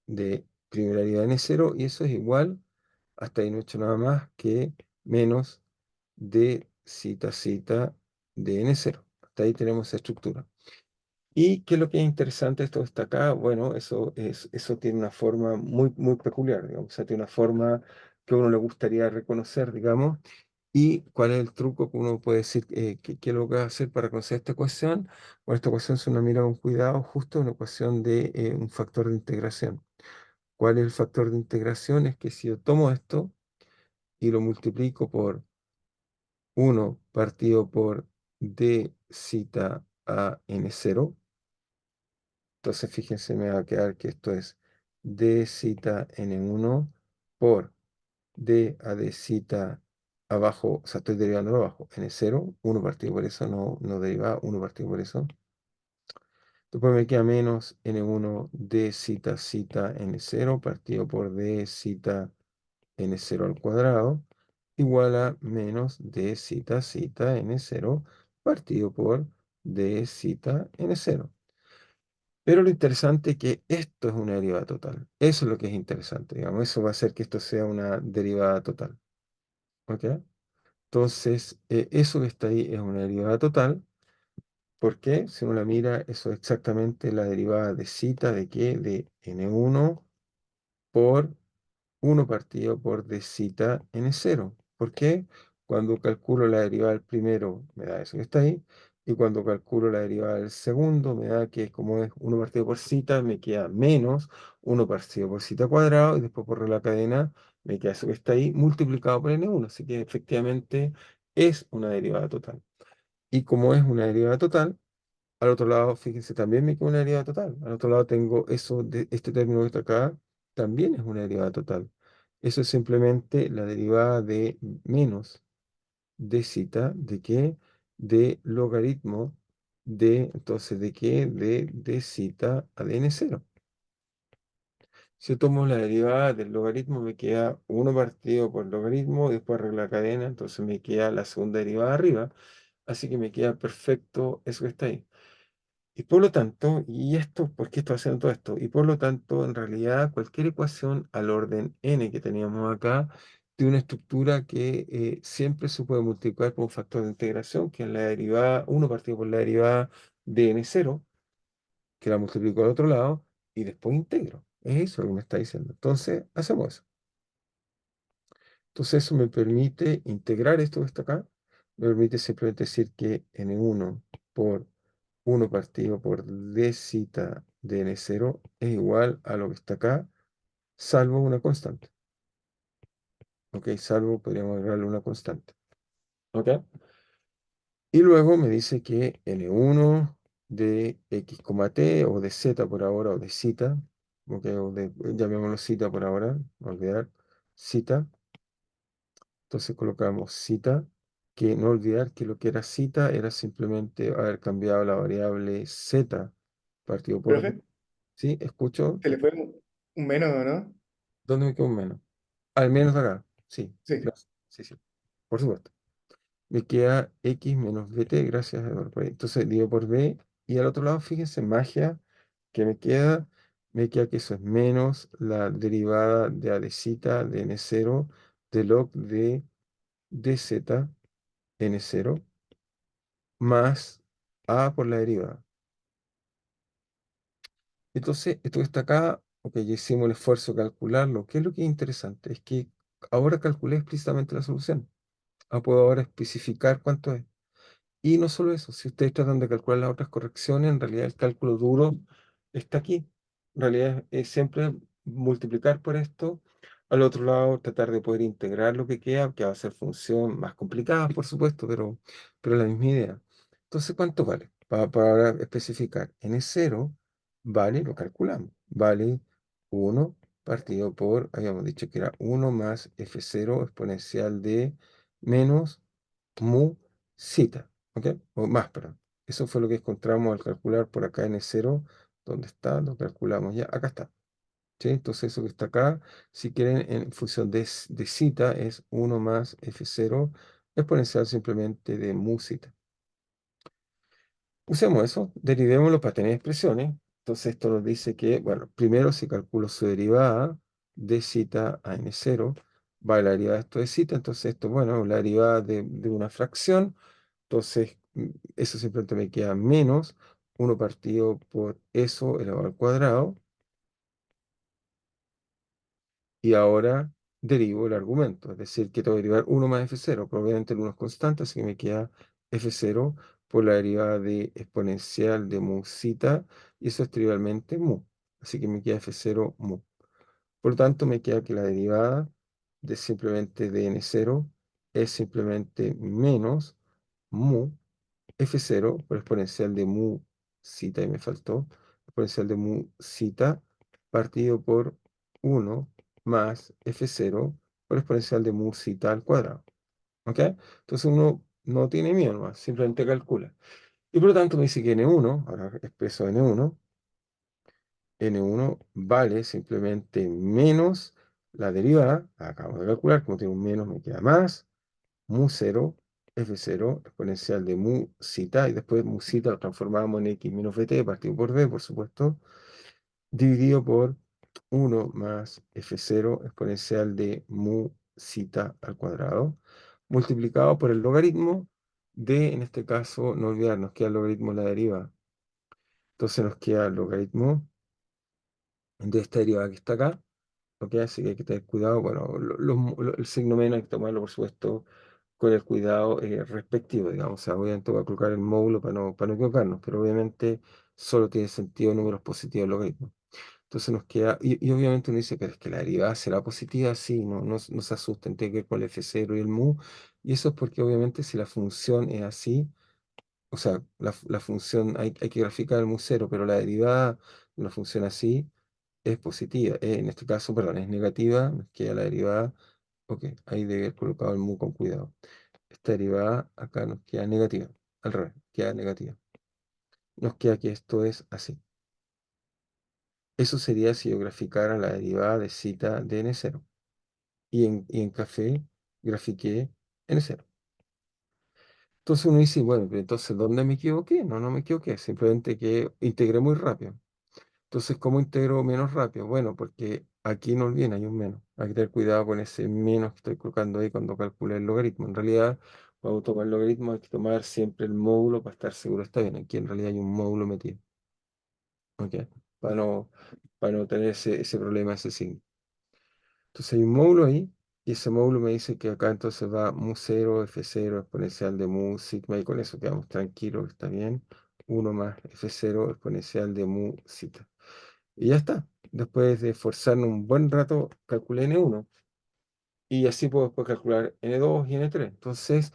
de primera derivada de n0, y eso es igual, hasta ahí no he hecho nada más, que menos de cita de n0. Hasta ahí tenemos esa estructura. ¿Y qué es lo que es interesante? Esto está acá. Bueno, eso tiene una forma muy, muy peculiar, digamos. O sea, tiene una forma que a uno le gustaría reconocer, digamos. ¿Y cuál es el truco que uno puede decir qué es lo que va a hacer para conocer esta ecuación? Bueno, esta ecuación, si uno mira con cuidado, justo una ecuación de un factor de integración. ¿Cuál es el factor de integración? Es que si yo tomo esto y lo multiplico por uno partido por d zeta a n0, entonces fíjense, me va a quedar que esto es d zeta n1 por d a d zeta abajo, o sea, estoy derivando abajo, n0, 1 partido por eso, no deriva, 1 partido por eso. Después me queda menos n1 d zeta zeta n0 partido por d zeta n0 al cuadrado igual a menos d zeta zeta n0 partido por d zeta n0. Pero lo interesante es que esto es una derivada total. Eso es lo que es interesante, digamos. Eso va a hacer que esto sea una derivada total. ¿Ok? Entonces, eso que está ahí es una derivada total. ¿Por qué? Si uno la mira, eso es exactamente la derivada de zeta de qué? De n1 por 1 partido por d zeta n0. ¿Por qué? Cuando calculo la derivada del primero, me da eso que está ahí. Y cuando calculo la derivada del segundo, me da que como es 1 partido por zeta, me queda menos 1 partido por zeta cuadrado. Y después por la cadena, me queda eso que está ahí multiplicado por n1. Así que efectivamente es una derivada total. Y como es una derivada total, al otro lado, fíjense, también me queda una derivada total. Al otro lado tengo eso de este término que está acá, también es una derivada total. Eso es simplemente la derivada de menos de zeta, ¿de qué? De logaritmo de, entonces, ¿de qué? De zeta a de n0. Si yo tomo la derivada del logaritmo, me queda 1 partido por logaritmo, después arreglo la cadena, entonces me queda la segunda derivada arriba. Así que me queda perfecto eso que está ahí. Y por lo tanto, ¿y esto? ¿Por qué estoy haciendo todo esto? Y por lo tanto, en realidad, cualquier ecuación al orden n que teníamos acá tiene una estructura que siempre se puede multiplicar por un factor de integración, que es la derivada, 1 partido por la derivada de n0, que la multiplico al otro lado, y después integro. Es eso lo que me está diciendo. Entonces, hacemos eso. Entonces, eso me permite integrar esto que está acá. Me permite simplemente decir que n1 por 1 partido por d zeta de n0 es igual a lo que está acá, salvo una constante. ¿Ok? Salvo, podríamos agregarle una constante. ¿Ok? Y luego me dice que n1 de x, t, o de z por ahora, o de zeta, ¿ok? O de, llamémoslo zeta por ahora, no olvidar, zeta. Entonces colocamos cita, que no olvidar que lo que era cita era simplemente haber cambiado la variable z partido por d. Profe, ¿Sí? ¿Escucho? ¿se le fue un menos o no? ¿Dónde me quedó un menos? Al menos acá. Sí, Sí. gracias. Sí, sí, por supuesto. Me queda x menos bt, gracias, Eduardo, por ahí. Entonces divido por b, y al otro lado, fíjense, magia, que me queda que eso es menos la derivada de a de cita de n0 de log de dz n0 más a por la derivada. Entonces, esto que está acá, ok, ya hicimos el esfuerzo de calcularlo. ¿Qué es lo que es interesante? Es que ahora calculé explícitamente la solución. Puedo ahora especificar cuánto es. Y no solo eso, si ustedes tratan de calcular las otras correcciones, en realidad el cálculo duro está aquí. En realidad es siempre multiplicar por esto. Al otro lado, tratar de poder integrar lo que va a ser función más complicada, por supuesto, pero la misma idea. Entonces, ¿cuánto vale? Para ahora especificar. N0 vale, lo calculamos, vale 1 partido por, habíamos dicho que era 1 más F0 exponencial de menos mu zeta. ¿Ok? O más, perdón. Eso fue lo que encontramos al calcular por acá n0. ¿Dónde está? Lo calculamos ya. Acá está. ¿Sí? Entonces eso que está acá, si quieren, en función de zeta, es 1 más f0 exponencial simplemente de mu zeta. Usemos eso, derivémoslo para tener expresiones. Entonces esto nos dice que, bueno, primero si calculo su derivada de zeta a n0, va a la derivada de esto de zeta. Entonces esto, bueno, la derivada de una fracción. Entonces, eso simplemente me queda menos 1 partido por eso elevado al cuadrado. Y ahora derivo el argumento, es decir, que tengo que derivar 1 más f0, pero obviamente el 1 es constante, así que me queda f0 por la derivada de exponencial de mu zeta, y eso es trivialmente mu, así que me queda f0 mu. Por lo tanto, me queda que la derivada de simplemente de n0 es simplemente menos mu f0 por exponencial de mu zeta, y me faltó, exponencial de mu zeta partido por 1 más f0 por exponencial de mu zeta al cuadrado. ¿Ok? Entonces uno no tiene miedo nomás, simplemente calcula. Y por lo tanto me dice que n1, ahora expreso n1 vale simplemente menos la derivada, acabo de calcular, como tiene un menos me queda más, mu0, f0, exponencial de mu zeta, y después mu zeta lo transformamos en x menos bt, partido por b, por supuesto, dividido por 1 más f0, exponencial de mu zeta al cuadrado, multiplicado por el logaritmo de, en este caso, no olvidar, nos queda el logaritmo de la derivada. Entonces nos queda el logaritmo de esta derivada que está acá, ¿ok? Así que hay que tener cuidado. Bueno, el signo menos hay que tomarlo, por supuesto, con el cuidado respectivo, digamos. O sea, obviamente voy a colocar el módulo para no equivocarnos, pero obviamente solo tiene sentido números positivos el logaritmo. Entonces nos queda, y obviamente uno dice, pero es que la derivada será positiva, sí, no se asusten, tiene que ver con el f0 y el mu, y eso es porque obviamente si la función es así, o sea, la función, hay que graficar el mu cero, pero la derivada de una función así es positiva, en este caso, perdón, es negativa, nos queda la derivada, ok, ahí debe haber colocado el mu con cuidado. Esta derivada acá nos queda negativa, al revés, queda negativa. Nos queda que esto es así. Eso sería si yo graficara la derivada de zeta de n0. Y en café grafiqué n0. Entonces uno dice, bueno, pero entonces, ¿dónde me equivoqué? No me equivoqué, simplemente que integré muy rápido. Entonces, ¿cómo integro menos rápido? Bueno, porque aquí no olviden, hay un menos. Hay que tener cuidado con ese menos que estoy colocando ahí cuando calcule el logaritmo. En realidad, cuando tomar el logaritmo hay que tomar siempre el módulo para estar seguro está bien. Aquí en realidad hay un módulo metido. ¿Ok? Para no, para no tener ese problema, ese signo. Entonces hay un módulo ahí, y ese módulo me dice que acá entonces va mu0, f0, exponencial de mu sigma, y con eso quedamos tranquilos, está bien. 1 más f0, exponencial de mu zeta. Y ya está. Después de esforzarnos un buen rato, calculé n1. Y así puedo después calcular n2 y n3. Entonces,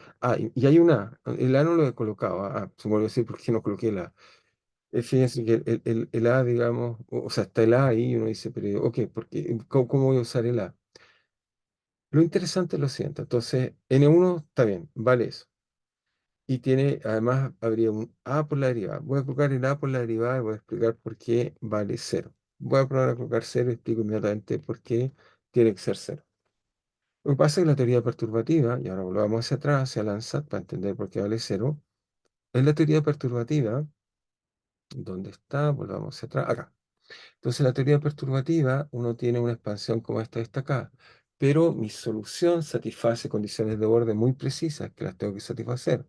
y hay una, el a no lo he colocado. Se me olvidó decir porque no coloqué el a. Fíjense que el a, digamos, o sea, está el a ahí y uno dice, pero, ok, porque, ¿cómo voy a usar el a? Lo interesante es lo siguiente. Entonces, n1 está bien, vale eso. Y tiene, además, habría un a por la derivada. Voy a colocar el a por la derivada y voy a explicar por qué vale cero. Voy a probar a colocar cero y explico inmediatamente por qué tiene que ser cero. Lo que pasa es que la teoría perturbativa, y ahora volvamos hacia atrás, hacia Landsat, para entender por qué vale cero, es la teoría perturbativa. ¿Dónde está? Volvamos hacia atrás, acá. Entonces, la teoría perturbativa, uno tiene una expansión como esta destacada, pero mi solución satisface condiciones de borde muy precisas que las tengo que satisfacer.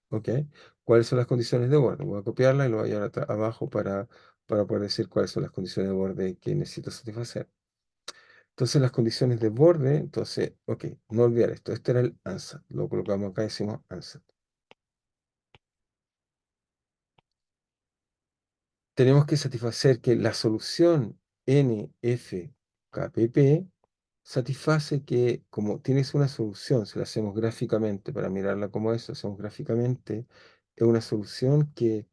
¿Ok? ¿Cuáles son las condiciones de borde? Voy a copiarla y lo voy a llevar abajo para poder decir cuáles son las condiciones de borde que necesito satisfacer. Entonces, las condiciones de borde, entonces, ok, no olvidar esto. Este era el ANSAT. Lo colocamos acá y decimos ANSAT. Tenemos que satisfacer que la solución NFKPP satisface que, como tienes una solución, si la hacemos gráficamente, para mirarla como eso, hacemos gráficamente, es una solución que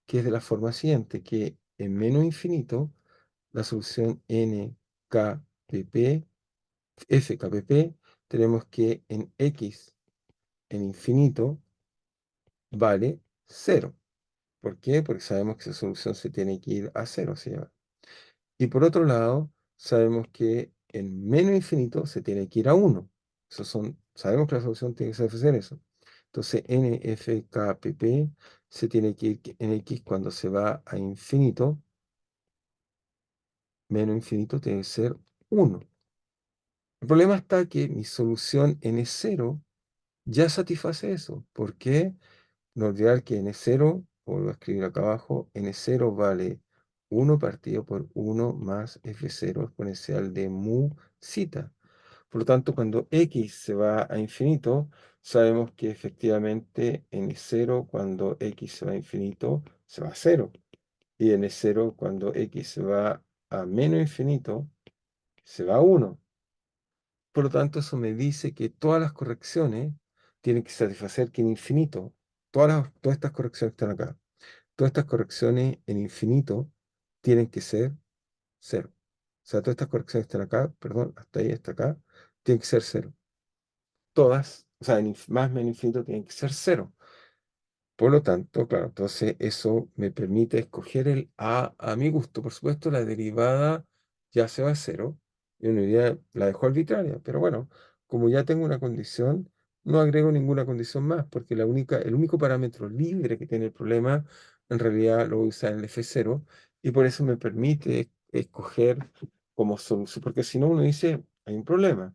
es de la forma siguiente, que en menos infinito, la solución NKPP, FKPP, tenemos que en X en infinito vale cero. ¿Por qué? Porque sabemos que esa solución se tiene que ir a cero, ¿sí? Y por otro lado, sabemos que en menos infinito se tiene que ir a uno. Sabemos que la solución tiene que ser eso. Entonces, NFKPP se tiene que ir en X cuando se va a infinito, menos infinito tiene que ser uno. El problema está que mi solución n0 ya satisface eso. ¿Por qué? No olvidar que n0, vuelvo a escribir acá abajo, n0 vale 1 partido por 1 más f0 exponencial de mu zeta. Por lo tanto, cuando x se va a infinito, sabemos que efectivamente n0 cuando x se va a infinito se va a cero. Y n0 cuando x se va a menos infinito se va a 1. Por lo tanto, eso me dice que todas las correcciones tienen que satisfacer que en infinito, todas estas correcciones que están acá, todas estas correcciones en infinito tienen que ser cero. O sea, todas estas correcciones que están acá, perdón, hasta ahí, hasta acá, tienen que ser cero. Todas, o sea, más menos infinito tienen que ser cero. Por lo tanto, claro, entonces eso me permite escoger el a mi gusto. Por supuesto, la derivada ya se va a cero. Y uno diría, la dejo arbitraria. Pero bueno, como ya tengo una condición, no agrego ninguna condición más, porque el único parámetro libre que tiene el problema, en realidad lo voy a usar en el F0, y por eso me permite escoger como solución. Porque si no, uno dice, hay un problema.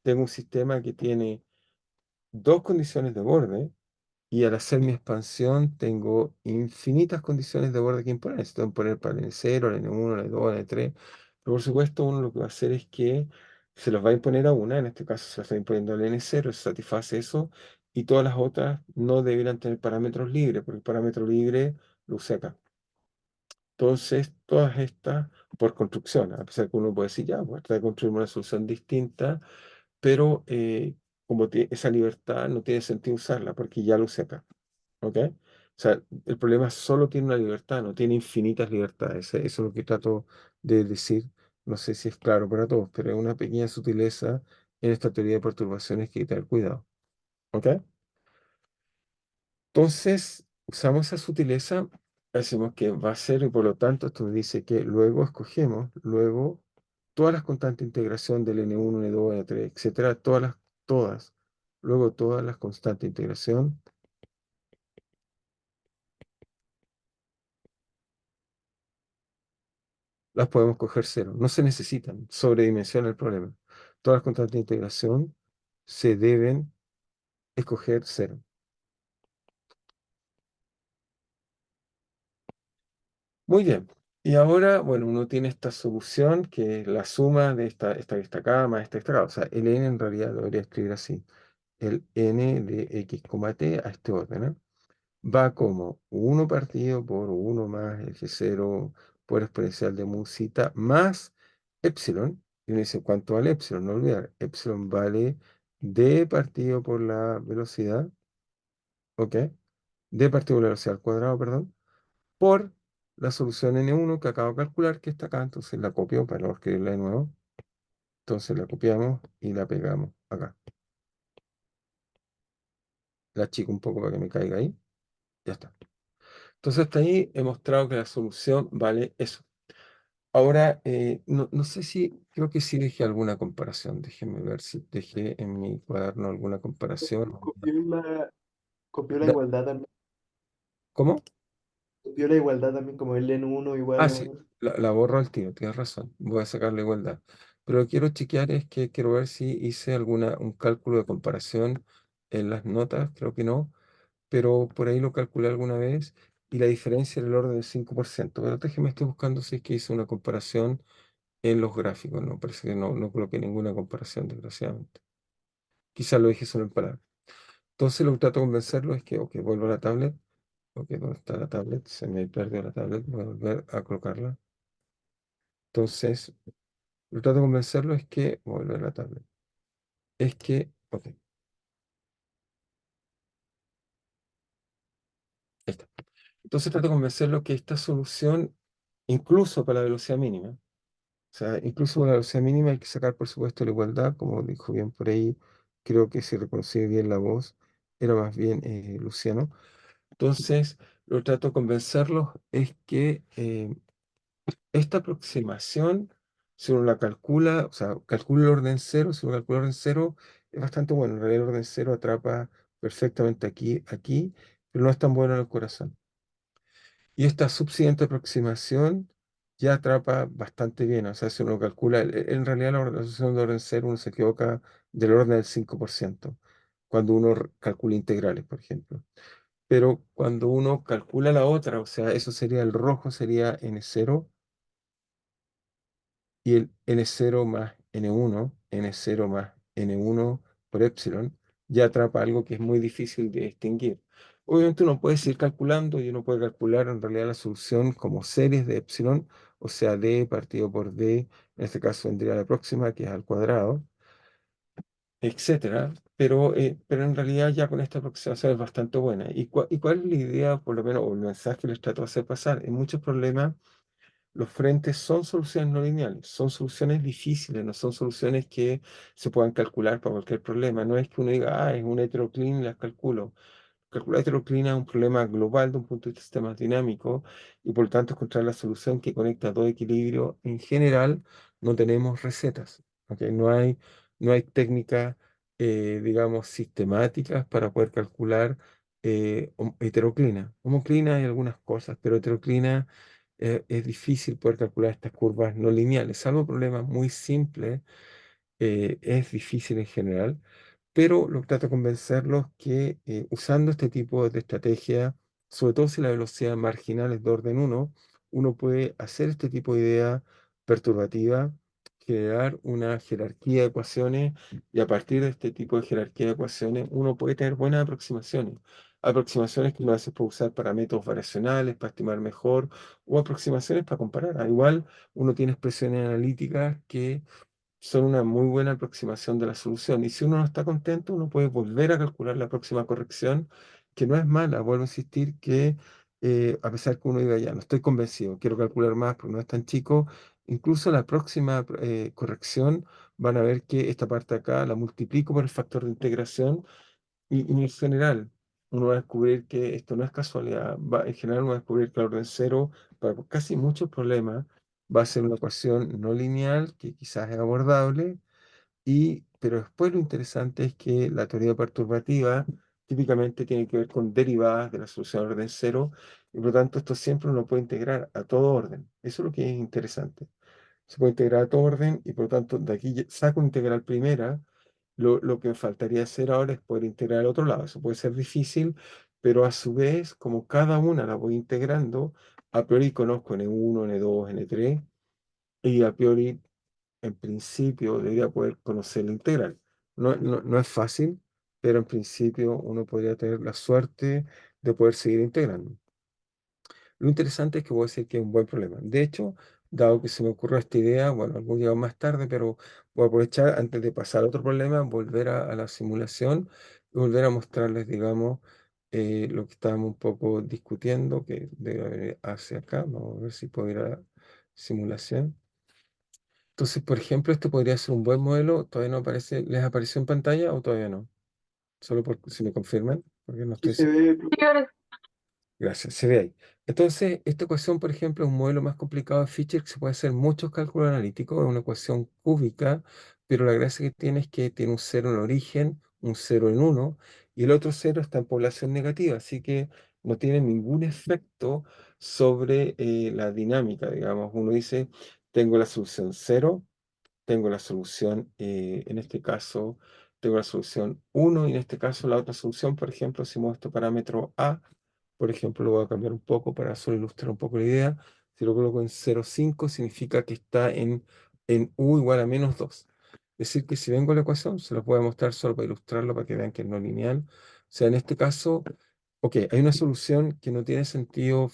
Tengo un sistema que tiene dos condiciones de borde y al hacer mi expansión tengo infinitas condiciones de borde que imponer. Esto poner para el N0, el N1, el N2, el N3. Pero por supuesto, uno lo que va a hacer es que se los va a imponer a una. En este caso se lo está imponiendo al N0, se satisface eso. Y todas las otras no deberían tener parámetros libres, porque el parámetro libre lo usé acá. Entonces, todas estas, por construcción, a pesar que uno puede decir, ya, pues trata de construir una solución distinta, pero como esa libertad no tiene sentido usarla, porque ya lo usé acá. ¿Ok? O sea, el problema solo tiene una libertad, no tiene infinitas libertades. Eso es lo que trato de decir. No sé si es claro para todos, pero es una pequeña sutileza en esta teoría de perturbaciones que hay que tener cuidado. ¿Ok? Entonces, usamos esa sutileza, decimos que va a ser, y por lo tanto, esto me dice que luego escogemos, luego, todas las constantes de integración del N1, N2, N3, etcétera, todas, luego todas las constantes de integración las podemos coger cero. No se necesitan, sobredimensiona el problema. Todas las constantes de integración se deben escoger cero. Muy bien. Y ahora, bueno, uno tiene esta solución que es la suma de esta que está acá más esta que está acá. O sea, el n en realidad lo debería escribir así. El n de x, t a este orden, ¿eh? Va como 1 partido por 1 más F0 por exponencial de mu zeta más epsilon. Y uno dice, ¿cuánto vale epsilon? No olvidar, epsilon vale d partido por la velocidad, ¿ok? D partido por la velocidad al cuadrado, perdón, por la solución n1 que acabo de calcular, que está acá. Entonces la copio para no escribirla de nuevo. Entonces la copiamos y la pegamos acá. La achico un poco para que me caiga ahí. Ya está. Entonces hasta ahí he mostrado que la solución vale eso. Ahora, no sé si, creo que sí dejé alguna comparación. Déjenme ver si dejé en mi cuaderno alguna comparación. Copió copió la Da- igualdad también. ¿Cómo? Copió la igualdad también como el N1 igual Ah, a... sí, la borro al tiro, tienes razón. Voy a sacar la igualdad. Pero lo que quiero chequear es que quiero ver si hice un cálculo de comparación en las notas, creo que no, pero por ahí lo calculé alguna vez y la diferencia era el orden del 5%. Pero déjeme, estoy buscando si es que hice una comparación en los gráficos. No, parece que no coloqué ninguna comparación, desgraciadamente. Quizás lo dije solo en palabras. Entonces lo que trato de convencerlo es que, ok, vuelvo a la tablet. Ok, ¿dónde está la tablet? Se me perdió la tablet. Voy a volver a colocarla. Entonces, lo que trato de convencerlo es que, voy a volver a la tablet. Es que, ok, ahí está. Entonces trato de convencerlo que esta solución, incluso para la velocidad mínima, o sea, incluso para la velocidad mínima hay que sacar, por supuesto, la igualdad, como dijo bien por ahí, creo que si reconocí bien la voz, era más bien Luciano. Entonces, lo que trato de convencerlos es que esta aproximación, si uno la calcula, o sea, calcula el orden cero, si uno calcula el orden cero, es bastante bueno. En realidad el orden cero atrapa perfectamente aquí, pero no es tan bueno en el corazón. Y esta subsiguiente aproximación ya atrapa bastante bien. O sea, si uno calcula, en realidad la solución de orden cero uno se equivoca del orden del 5% cuando uno calcula integrales, por ejemplo. Pero cuando uno calcula la otra, o sea, eso sería el rojo, sería n cero y el n0 más N1, N0 más N1 por epsilon, ya atrapa algo que es muy difícil de distinguir. Obviamente uno puede seguir calculando y uno puede calcular en realidad la solución como series de epsilon, o sea, d partido por d, en este caso vendría la próxima, que es al cuadrado, etcétera. Pero en realidad ya con esta aproximación es bastante buena. ¿Y cuál es la idea, por lo menos, o el mensaje que les trato de hacer pasar? En muchos problemas, los frentes son soluciones no lineales, son soluciones difíciles, no son soluciones que se puedan calcular para cualquier problema. No es que uno diga, es un heteroclín y las calculo. Calcular heteroclina es un problema global de un punto de vista sistemas dinámicos y por lo tanto encontrar la solución que conecta dos equilibrios. En general, no tenemos recetas, ¿ok? No hay técnicas, digamos, sistemáticas para poder calcular heteroclina. Homoclina hay algunas cosas, pero heteroclina es difícil poder calcular estas curvas no lineales, salvo problemas muy simples, es difícil en general, pero lo que trato de convencerlos que usando este tipo de estrategia, sobre todo si la velocidad marginal es de orden uno puede hacer este tipo de idea perturbativa, generar una jerarquía de ecuaciones y a partir de este tipo de jerarquía de ecuaciones uno puede tener buenas aproximaciones. Aproximaciones que uno a veces puede usar para métodos variacionales, para estimar mejor, o aproximaciones para comparar. Igual uno tiene expresiones analíticas que son una muy buena aproximación de la solución. Y si uno no está contento, uno puede volver a calcular la próxima corrección, que no es mala. Vuelvo a insistir que a pesar que uno diga, ya, no estoy convencido, quiero calcular más porque no es tan chico, incluso la próxima corrección van a ver que esta parte de acá la multiplico por el factor de integración y en general, uno va a descubrir que esto no es casualidad. En general, uno va a descubrir que el orden cero, para casi muchos problemas, va a ser una ecuación no lineal que quizás es abordable, pero después lo interesante es que la teoría perturbativa típicamente tiene que ver con derivadas de la solución de orden cero, y por lo tanto esto siempre uno puede integrar a todo orden. Eso es lo que es interesante. Se puede integrar a todo orden y por lo tanto de aquí saco integral primera. Lo que me faltaría hacer ahora es poder integrar al otro lado. Eso puede ser difícil, pero a su vez, como cada una la voy integrando, a priori conozco N1, N2, N3, y a priori, en principio, debería poder conocer la integral. No es fácil, pero en principio uno podría tener la suerte de poder seguir integrando. Lo interesante es que voy a decir que es un buen problema. De hecho, dado que se me ocurrió esta idea, bueno, algún día más tarde, pero voy a aprovechar antes de pasar a otro problema, volver a la simulación y volver a mostrarles, digamos, lo que estábamos un poco discutiendo, que debe haber hacia acá. Vamos a ver si puedo ir a simulación. Entonces, por ejemplo, este podría ser un buen modelo. ¿Todavía no aparece? ¿Les apareció en pantalla o todavía no? Solo por si me confirman, porque no Sí estoy se seguro. ve, Gracias, se ve ahí. Entonces, esta ecuación, por ejemplo, es un modelo más complicado de Fisher que se puede hacer muchos cálculos analíticos, es una ecuación cúbica, pero la gracia que tiene es que tiene un cero en el origen, un cero en uno, y el otro cero está en población negativa, así que no tiene ningún efecto sobre la dinámica, digamos. Uno dice, tengo la solución cero, tengo la solución, en este caso, tengo la solución uno y en este caso la otra solución, por ejemplo, si muevo este parámetro A, por ejemplo, lo voy a cambiar un poco para solo ilustrar un poco la idea. Si lo coloco en 0,5 significa que está en U igual a -2. Es decir, que si vengo a la ecuación, se lo voy a mostrar solo para ilustrarlo, para que vean que es no lineal. O sea, en este caso, ok, hay una solución que no tiene sentido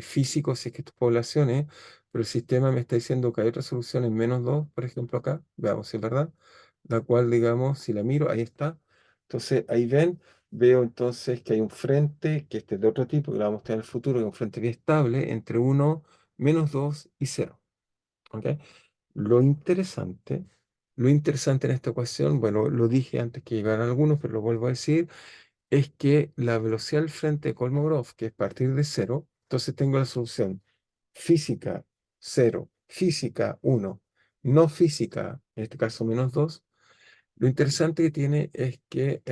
físico si es que esto es poblaciones, pero el sistema me está diciendo que hay otra solución en -2, por ejemplo, acá. Veamos si es verdad. La cual, digamos, si la miro, ahí está. Entonces, ahí ven. Veo entonces que hay un frente, que este es de otro tipo, que lo vamos a mostrar en el futuro, que es un frente que es estable entre uno, -2 y cero. ¿Ok? Lo interesante, lo interesante en esta ecuación, bueno, lo dije antes que llegaran algunos, pero lo vuelvo a decir, es que la velocidad del frente de Kolmogorov, que es partir de cero, entonces tengo la solución física cero, física uno, no física, en este caso -2. Lo interesante que tiene es que,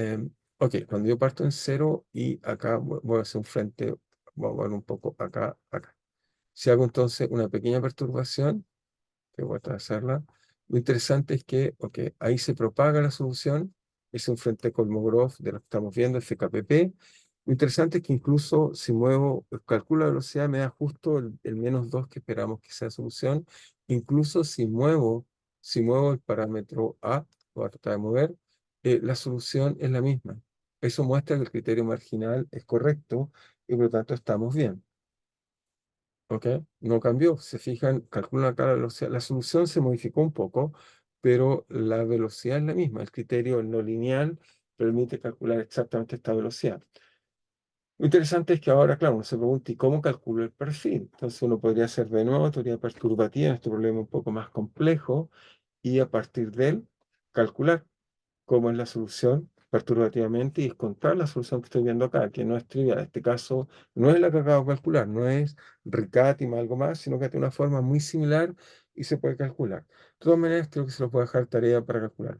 ok, cuando yo parto en cero y acá voy a hacer un frente, voy a mover un poco acá, acá. Si hago entonces una pequeña perturbación, que voy a trazarla, lo interesante es que, ok, ahí se propaga la solución, es un frente Kolmogorov de lo que estamos viendo, el FKPP. Lo interesante es que incluso si muevo, calculo la velocidad, me da justo el -2 que esperamos que sea solución. Incluso si muevo si muevo el parámetro A, voy a tratar de mover, la solución es la misma. Eso muestra que el criterio marginal es correcto y por lo tanto estamos bien. ¿Ok? No cambió. Se fijan, calculan acá la velocidad. La solución se modificó un poco, pero la velocidad es la misma. El criterio el no lineal permite calcular exactamente esta velocidad. Lo interesante es que ahora, claro, uno se pregunta, ¿y cómo calculo el perfil? Entonces uno podría hacer de nuevo teoría perturbativa en este problema un poco más complejo y a partir de él calcular cómo es la solución perturbativamente y encontrar la solución que estoy viendo acá, que no es trivial. En este caso, no es la que acabo de calcular, no es Riccati más algo más, sino que tiene una forma muy similar y se puede calcular. De todas maneras, creo que se lo puedo dejar tarea para calcular.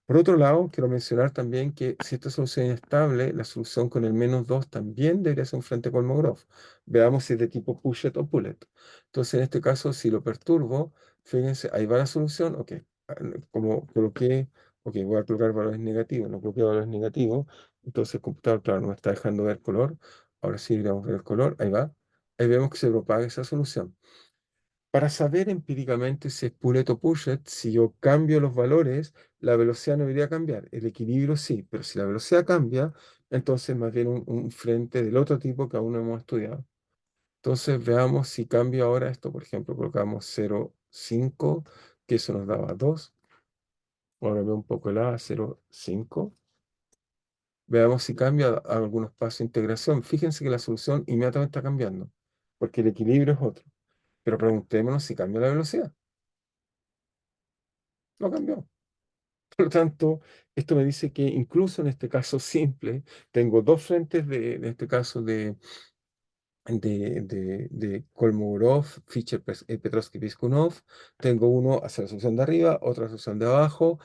Por otro lado, quiero mencionar también que si esta solución es inestable, la solución con el -2 también debería ser un frente Kolmogorov. Veamos si es de tipo Push-it o Pull-it. Entonces, en este caso, si lo perturbo, fíjense, ahí va la solución, ok. Como coloqué, ok, voy a colocar valores negativos, no coloqué valores negativos, entonces el computador, claro, no me está dejando ver color. Ahora sí, vamos a ver el color, ahí va. Ahí vemos que se propaga esa solución. Para saber empíricamente si es Pull-it o Push-it, si yo cambio los valores, la velocidad no debería cambiar. El equilibrio sí, pero si la velocidad cambia, entonces más bien un frente del otro tipo que aún no hemos estudiado. Entonces veamos si cambio ahora esto, por ejemplo, colocamos 0,5, que eso nos daba 2. Ahora veo un poco el A, 0,5. Veamos si cambia a algunos pasos de integración. Fíjense que la solución inmediatamente está cambiando, porque el equilibrio es otro. Pero preguntémonos si cambia la velocidad. No cambió. Por lo tanto, esto me dice que incluso en este caso simple, tengo dos frentes en este caso de Kolmogorov, Fischer, Petrovsky, Piskunov. Tengo uno hacia la solución de arriba, otra solución de abajo.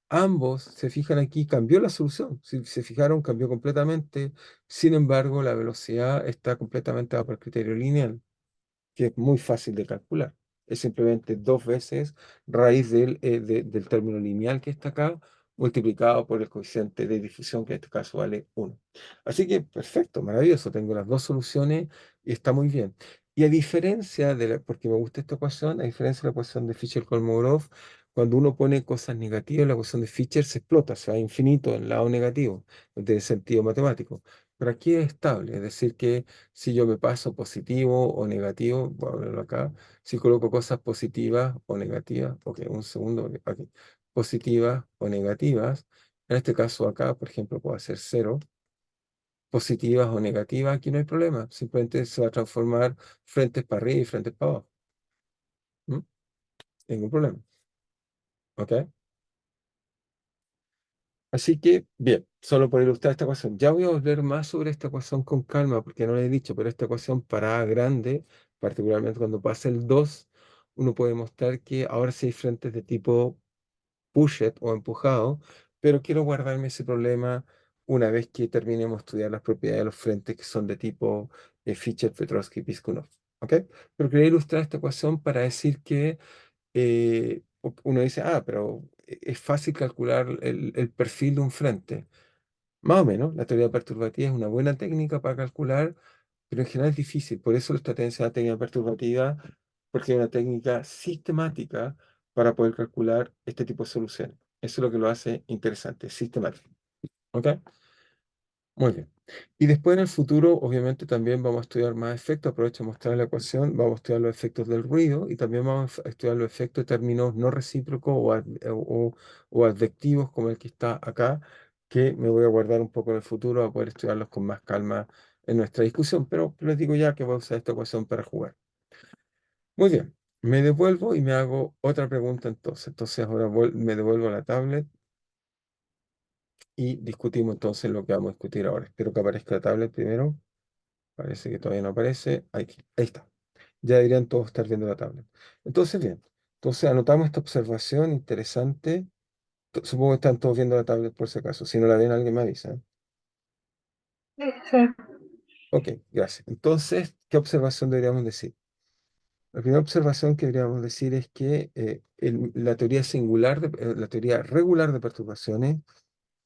Ambos, se fijan aquí, cambió la solución. Si se fijaron, cambió completamente. Sin embargo, la velocidad está completamente bajo el criterio lineal, que es muy fácil de calcular. Es simplemente dos veces raíz del término lineal que está acá, multiplicado por el coeficiente de difusión, que en este caso vale 1. Así que, perfecto, maravilloso. Tengo las dos soluciones y está muy bien. Y a diferencia porque me gusta esta ecuación, a diferencia de la ecuación de Fischer-Kolmogorov, cuando uno pone cosas negativas, la ecuación de Fischer se explota, se va a infinito en el lado negativo, de sentido matemático. Pero aquí es estable, es decir, que si yo me paso positivo o negativo, voy a ponerlo acá, si coloco cosas positivas o negativas, ok, un segundo, aquí, positivas o negativas, en este caso acá, por ejemplo, puedo hacer 0, positivas o negativas, aquí no hay problema, simplemente se va a transformar frentes para arriba y frentes para abajo. ¿Mm? Ningún problema, ok. Así que, bien, solo por ilustrar esta ecuación. Ya voy a volver más sobre esta ecuación con calma, porque no le he dicho, pero esta ecuación para A grande, particularmente cuando pasa el 2, uno puede mostrar que ahora sí hay frentes de tipo push-it o empujado, pero quiero guardarme ese problema una vez que terminemos de estudiar las propiedades de los frentes que son de tipo Fischer, Petrovsky, Piskunov. ¿Ok? Pero quería ilustrar esta ecuación para decir que uno dice, pero es fácil calcular el perfil de un frente. Más o menos, la teoría perturbativa es una buena técnica para calcular, pero en general es difícil. Por eso esta tendencia a la técnica perturbativa, porque es una técnica sistemática para poder calcular este tipo de soluciones. Eso es lo que lo hace interesante, sistemático. ¿Ok? Muy bien. Y después en el futuro, obviamente, también vamos a estudiar más efectos. Aprovecho de mostrar la ecuación. Vamos a estudiar los efectos del ruido y también vamos a estudiar los efectos de términos no recíprocos o advectivos como el que está acá, que me voy a guardar un poco en el futuro a poder estudiarlos con más calma en nuestra discusión. Pero les digo ya que voy a usar esta ecuación para jugar. Muy bien. Me devuelvo y me hago otra pregunta entonces. Entonces ahora me devuelvo a la tablet y discutimos entonces lo que vamos a discutir ahora. Espero que aparezca la tablet primero. Parece que todavía no aparece. Ahí está. Ya deberían todos estar viendo la tablet. Entonces, bien. Entonces, anotamos esta observación interesante. Supongo que están todos viendo la tablet por si acaso. Si no la ven, alguien me avisa. Sí, sí. Ok, gracias. Entonces, ¿qué observación deberíamos decir? La primera observación que deberíamos decir es que la teoría singular, la teoría regular de perturbaciones,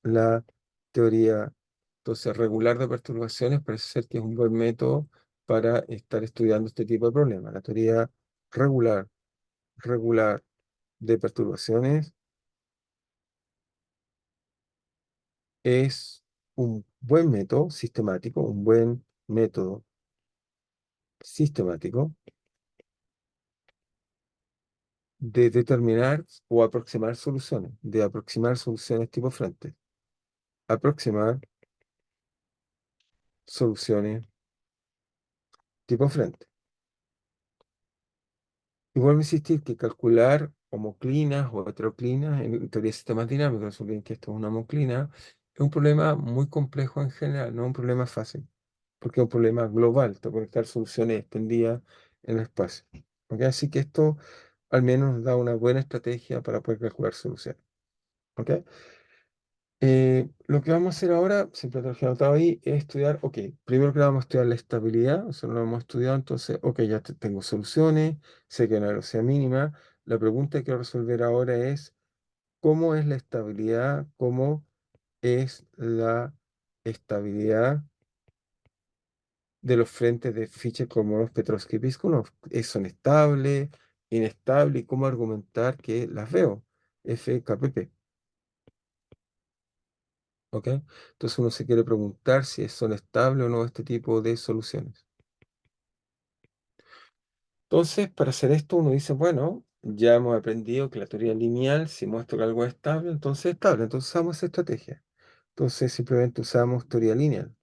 la teoría entonces regular de perturbaciones parece ser que es un buen método para estar estudiando este tipo de problemas. La teoría regular, regular de perturbaciones es un buen método sistemático, un buen método sistemático de determinar o aproximar soluciones tipo frente, aproximar soluciones tipo frente. Y vuelvo a insistir que calcular homoclinas o heteroclinas en teoría de sistemas dinámicos, no se olviden que esto es una homoclina, es un problema muy complejo en general, no es un problema fácil, porque es un problema global, te conectar soluciones extendidas en el espacio. ¿Ok? Así que esto al menos nos da una buena estrategia para poder calcular soluciones. ¿Ok? Lo que vamos a hacer ahora, siempre te lo he anotado ahí, es estudiar, ok, primero que nada vamos a estudiar la estabilidad, eso no lo hemos estudiado, entonces, ok, ya tengo soluciones, sé que hay una velocidad mínima. La pregunta que quiero resolver ahora es, ¿cómo es la estabilidad? ¿Cómo es la estabilidad de los frentes de Fischer-Kolmogorov, Petrovsky y Piskunov? ¿Son estables, inestables? ¿Y cómo argumentar que las veo? FKPP. ¿Ok? Entonces uno se quiere preguntar si son estables o no este tipo de soluciones. Entonces, para hacer esto, uno dice, bueno, ya hemos aprendido que la teoría lineal, si muestro que algo es estable, entonces usamos esa estrategia. Entonces simplemente usamos teoría lineal.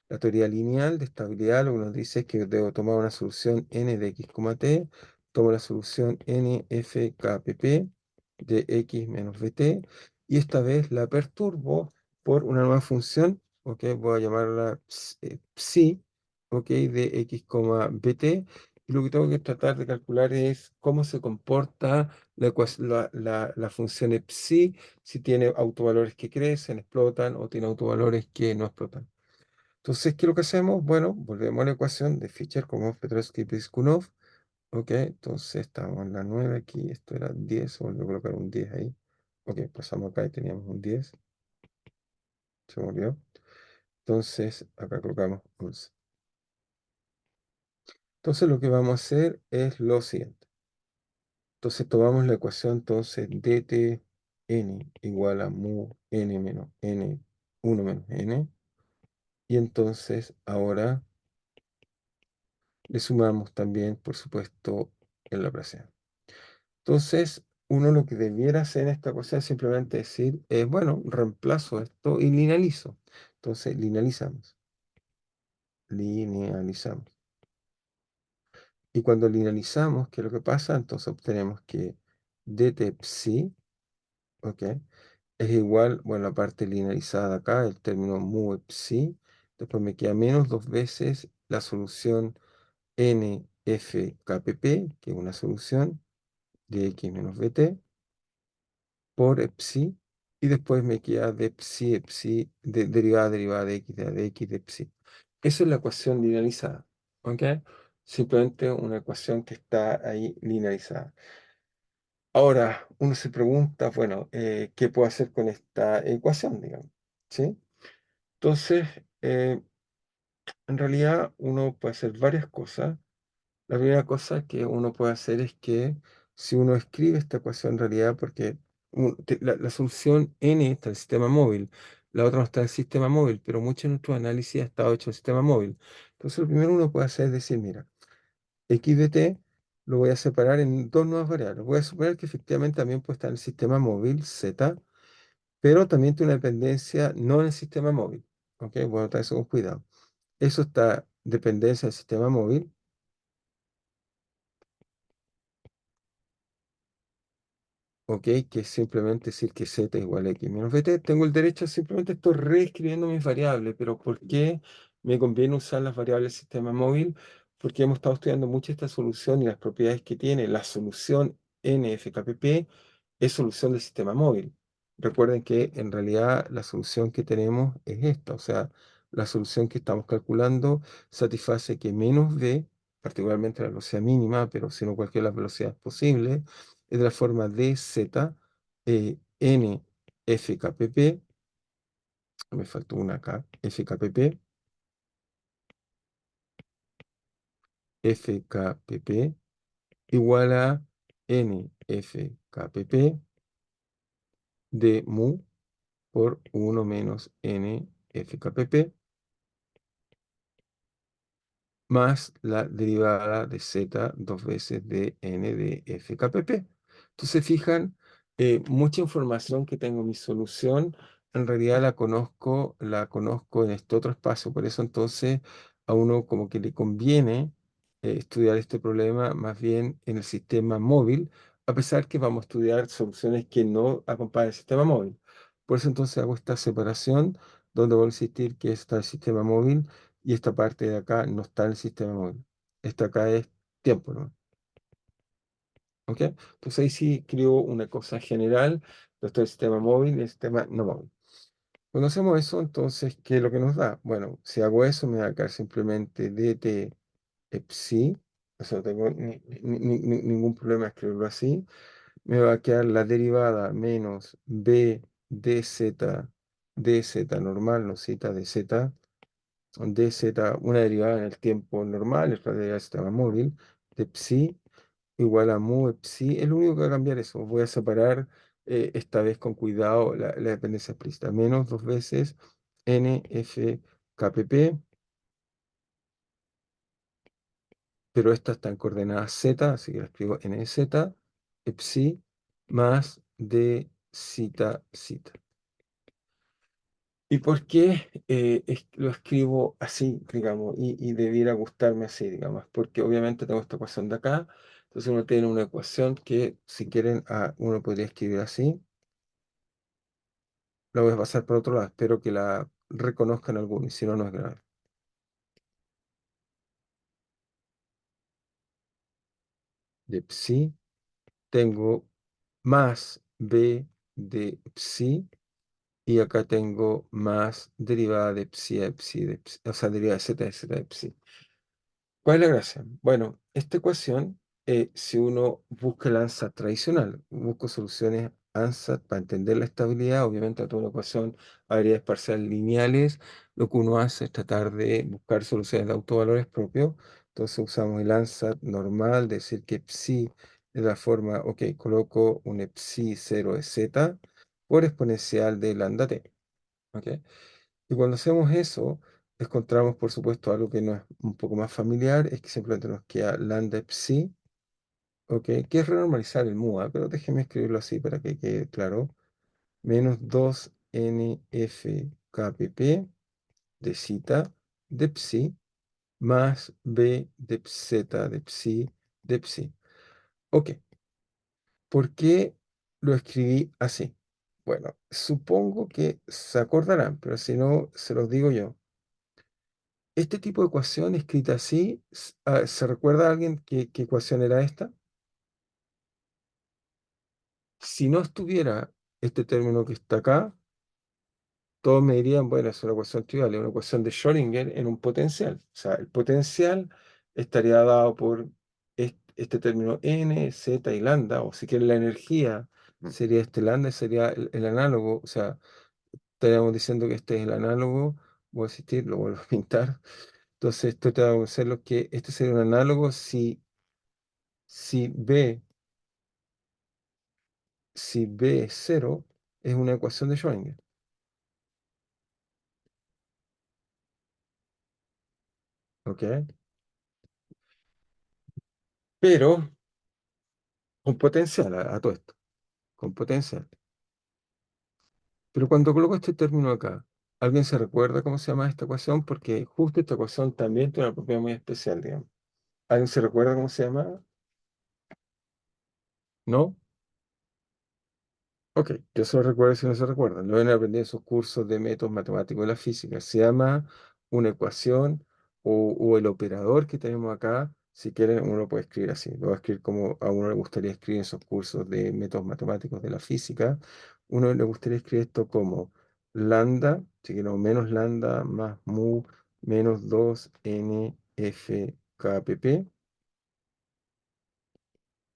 La teoría lineal de estabilidad lo que nos dice es que debo tomar una solución n de x, t, tomo la solución nfkpp de x menos bt, y esta vez la perturbo por una nueva función, ok, voy a llamarla psi, ok, de x, bt, y lo que tengo que tratar de calcular es cómo se comporta la función psi, si tiene autovalores que crecen, explotan, o tiene autovalores que no explotan. Entonces, ¿qué es lo que hacemos? Bueno, volvemos a la ecuación de Fischer como Petrovsky Piskunov. Ok, entonces estamos en la 9 aquí, esto era 10, volví a colocar un 10 ahí. Ok, pasamos acá y teníamos un 10, se volvió. Entonces, acá colocamos 11. Entonces, lo que vamos a hacer es lo siguiente. Entonces, tomamos la ecuación, entonces, dtn igual a mu n menos n, 1 menos n. Y entonces, ahora le sumamos también, por supuesto, el Laplaciano. Entonces, uno lo que debiera hacer en esta cosa es simplemente decir, bueno, reemplazo esto y linealizo. Entonces, linealizamos. Linealizamos. Y cuando linealizamos, ¿qué es lo que pasa? Entonces obtenemos que dt psi, ¿ok? Es igual, bueno, la parte linealizada de acá, el término mu psi. Después me queda menos dos veces la solución nfkpp, que es una solución de x menos bt, por psi, y después me queda de psi, derivada de x de psi. Eso es la ecuación linealizada, ¿ok? Simplemente una ecuación que está ahí linealizada. Ahora, uno se pregunta, bueno, ¿qué puedo hacer con esta ecuación, digamos? ¿Sí? Entonces, en realidad uno puede hacer varias cosas. La primera cosa que uno puede hacer es que si uno escribe esta ecuación en realidad, porque la solución n está en el sistema móvil, la otra no está en el sistema móvil, pero mucho de nuestro análisis ha estado hecho en el sistema móvil. Entonces, lo primero uno puede hacer es decir, mira, x de t lo voy a separar en dos nuevas variables. Voy a suponer que efectivamente también puede estar en el sistema móvil, z, pero también tiene una dependencia no en el sistema móvil. ¿Ok? Bueno, trae eso con cuidado. Eso está dependencia del sistema móvil. Ok, que es simplemente decir que z igual a x menos bt. Tengo el derecho a simplemente estoy reescribiendo mis variables, pero ¿por qué me conviene usar las variables del sistema móvil? Porque hemos estado estudiando mucho esta solución y las propiedades que tiene. La solución NFKPP es solución del sistema móvil. Recuerden que en realidad la solución que tenemos es esta, o sea, la solución que estamos calculando satisface que menos b, particularmente la velocidad mínima, pero si no cualquier de las velocidades posibles, es de la forma dz n fkpp, me faltó una acá, fkpp, fkpp igual a NFKPP de mu por 1 menos NFKPP más la derivada de z dos veces de n de FKPP. Entonces, fijan, mucha información que tengo en mi solución, en realidad la conozco en este otro espacio. Por eso entonces a uno como que le conviene estudiar este problema más bien en el sistema móvil, a pesar que vamos a estudiar soluciones que no acompañan el sistema móvil. Por eso entonces hago esta separación donde voy a insistir que está el sistema móvil y esta parte de acá no está en el sistema móvil. Esta acá es tiempo, ¿no? ¿Ok? Entonces ahí sí escribo una cosa general, esto es el sistema móvil y el sistema no móvil. Cuando hacemos eso, entonces, ¿qué es lo que nos da? Bueno, si hago eso, me va a quedar simplemente dt psi, eso no tengo ningún problema escribirlo así. Me va a quedar la derivada menos b dz normal, no cita dz, dz, una derivada en el tiempo normal, otra derivada del sistema móvil, de psi igual a mu psi. Es lo único que va a cambiar eso. Voy a separar esta vez con cuidado la dependencia explícita. Menos dos veces NFKPP, pero esta está en coordenadas z, así que la escribo NZ, psi, más d zeta zeta. ¿Y por qué lo escribo así, digamos, y debiera gustarme así, digamos? Porque obviamente tengo esta ecuación de acá, entonces uno tiene una ecuación que, si quieren, uno podría escribir así. La voy a pasar por otro lado, espero que la reconozcan algunos, y si no, no es grave. De psi, tengo más b de psi, y acá tengo más derivada de psi de psi, o sea, derivada de z de psi. ¿Cuál es la gracia? Bueno, esta ecuación, si uno busca el ANSAT tradicional, busco soluciones ANSAT para entender la estabilidad, obviamente a toda una ecuación habría parciales lineales, lo que uno hace es tratar de buscar soluciones de autovalores propios, entonces usamos el ANSAT normal, decir que psi es la forma, ok, coloco un psi 0 de z por exponencial de lambda t, ¿ok? Y cuando hacemos eso, encontramos, por supuesto, algo que nos es un poco más familiar, es que simplemente nos queda lambda psi, ¿ok? Que es renormalizar el mu, pero déjenme escribirlo así para que quede claro. Menos 2 NF de zeta de psi más b de zeta de psi de psi. Ok, ¿por qué lo escribí así? Bueno, supongo que se acordarán, pero si no, se los digo yo. Este tipo de ecuación escrita así, ¿se recuerda a alguien qué ecuación era esta? Si no estuviera este término que está acá, todos me dirían, bueno, es una ecuación trivial, es una ecuación de Schrödinger en un potencial. O sea, el potencial estaría dado por este término n, z y lambda, o si quieren la energía, sería este lambda, y sería el análogo. O sea, estaríamos diciendo que este es el análogo, voy a insistir, lo vuelvo a pintar. Entonces, esto te va a hacer lo que este sería un análogo si B es cero, es una ecuación de Schrödinger. ¿Ok? Pero con potencial a todo esto. Con potencial. Pero cuando coloco este término acá, ¿alguien se recuerda cómo se llama esta ecuación? Porque justo esta ecuación también tiene una propiedad muy especial, digamos. ¿Alguien se recuerda cómo se llama? ¿No? Ok, yo se lo recuerdo si no se recuerdan. Lo han aprendido en sus cursos de métodos matemáticos de la física. Se llama una ecuación o el operador que tenemos acá. Si quieren, uno lo puede escribir así. Lo va a escribir como a uno le gustaría escribir en sus cursos de métodos matemáticos de la física. Uno le gustaría escribir esto como lambda, si quiero, menos lambda más mu menos 2 f kpp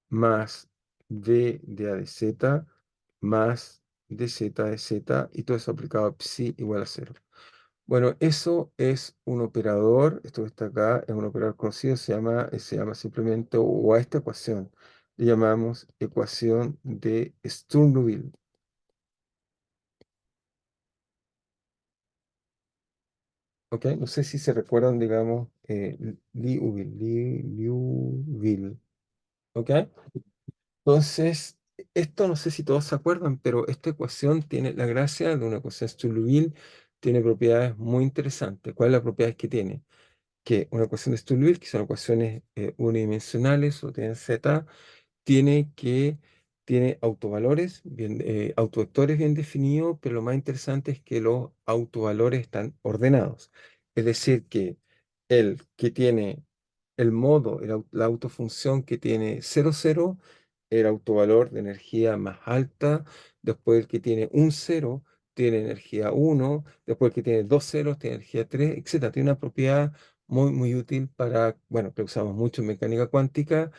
más v de a de z más dz de z, y todo eso aplicado a psi igual a cero. Bueno, eso es un operador, esto que está acá es un operador conocido, se llama simplemente, o a esta ecuación, le llamamos ecuación de Sturm-Liouville. ¿Ok? No sé si se recuerdan, digamos, Liouville. ¿Ok? Entonces, esto no sé si todos se acuerdan, pero esta ecuación tiene la gracia de una ecuación Sturm-Liouville, tiene propiedades muy interesantes. ¿Cuál es la propiedad que tiene? Que una ecuación de Sturm-Liouville, que son ecuaciones unidimensionales o tienen z, tiene autovalores, bien, autovectores bien definidos, pero lo más interesante es que los autovalores están ordenados. Es decir, que el que tiene el modo, la autofunción que tiene 0, 0, el autovalor de energía más alta, después el que tiene un 0 tiene energía 1, después el que tiene dos ceros tiene energía 3, etcétera. Tiene una propiedad muy, muy útil para, bueno, que usamos mucho en mecánica cuántica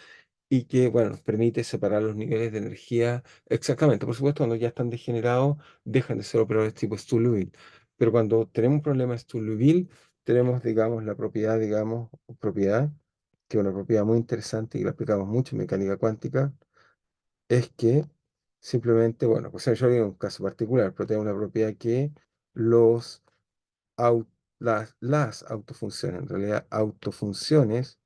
y que, bueno, nos permite separar los niveles de energía exactamente. Por supuesto, cuando ya están degenerados, dejan de ser operadores tipo Sturluville. Pero cuando tenemos un problema Sturluville, tenemos, digamos, la propiedad, digamos, propiedad, que es una propiedad muy interesante y la aplicamos mucho en mecánica cuántica, es que simplemente, bueno, pues yo digo un caso particular, pero tengo una propiedad que los, au- las autofunciones, en realidad autofunciones,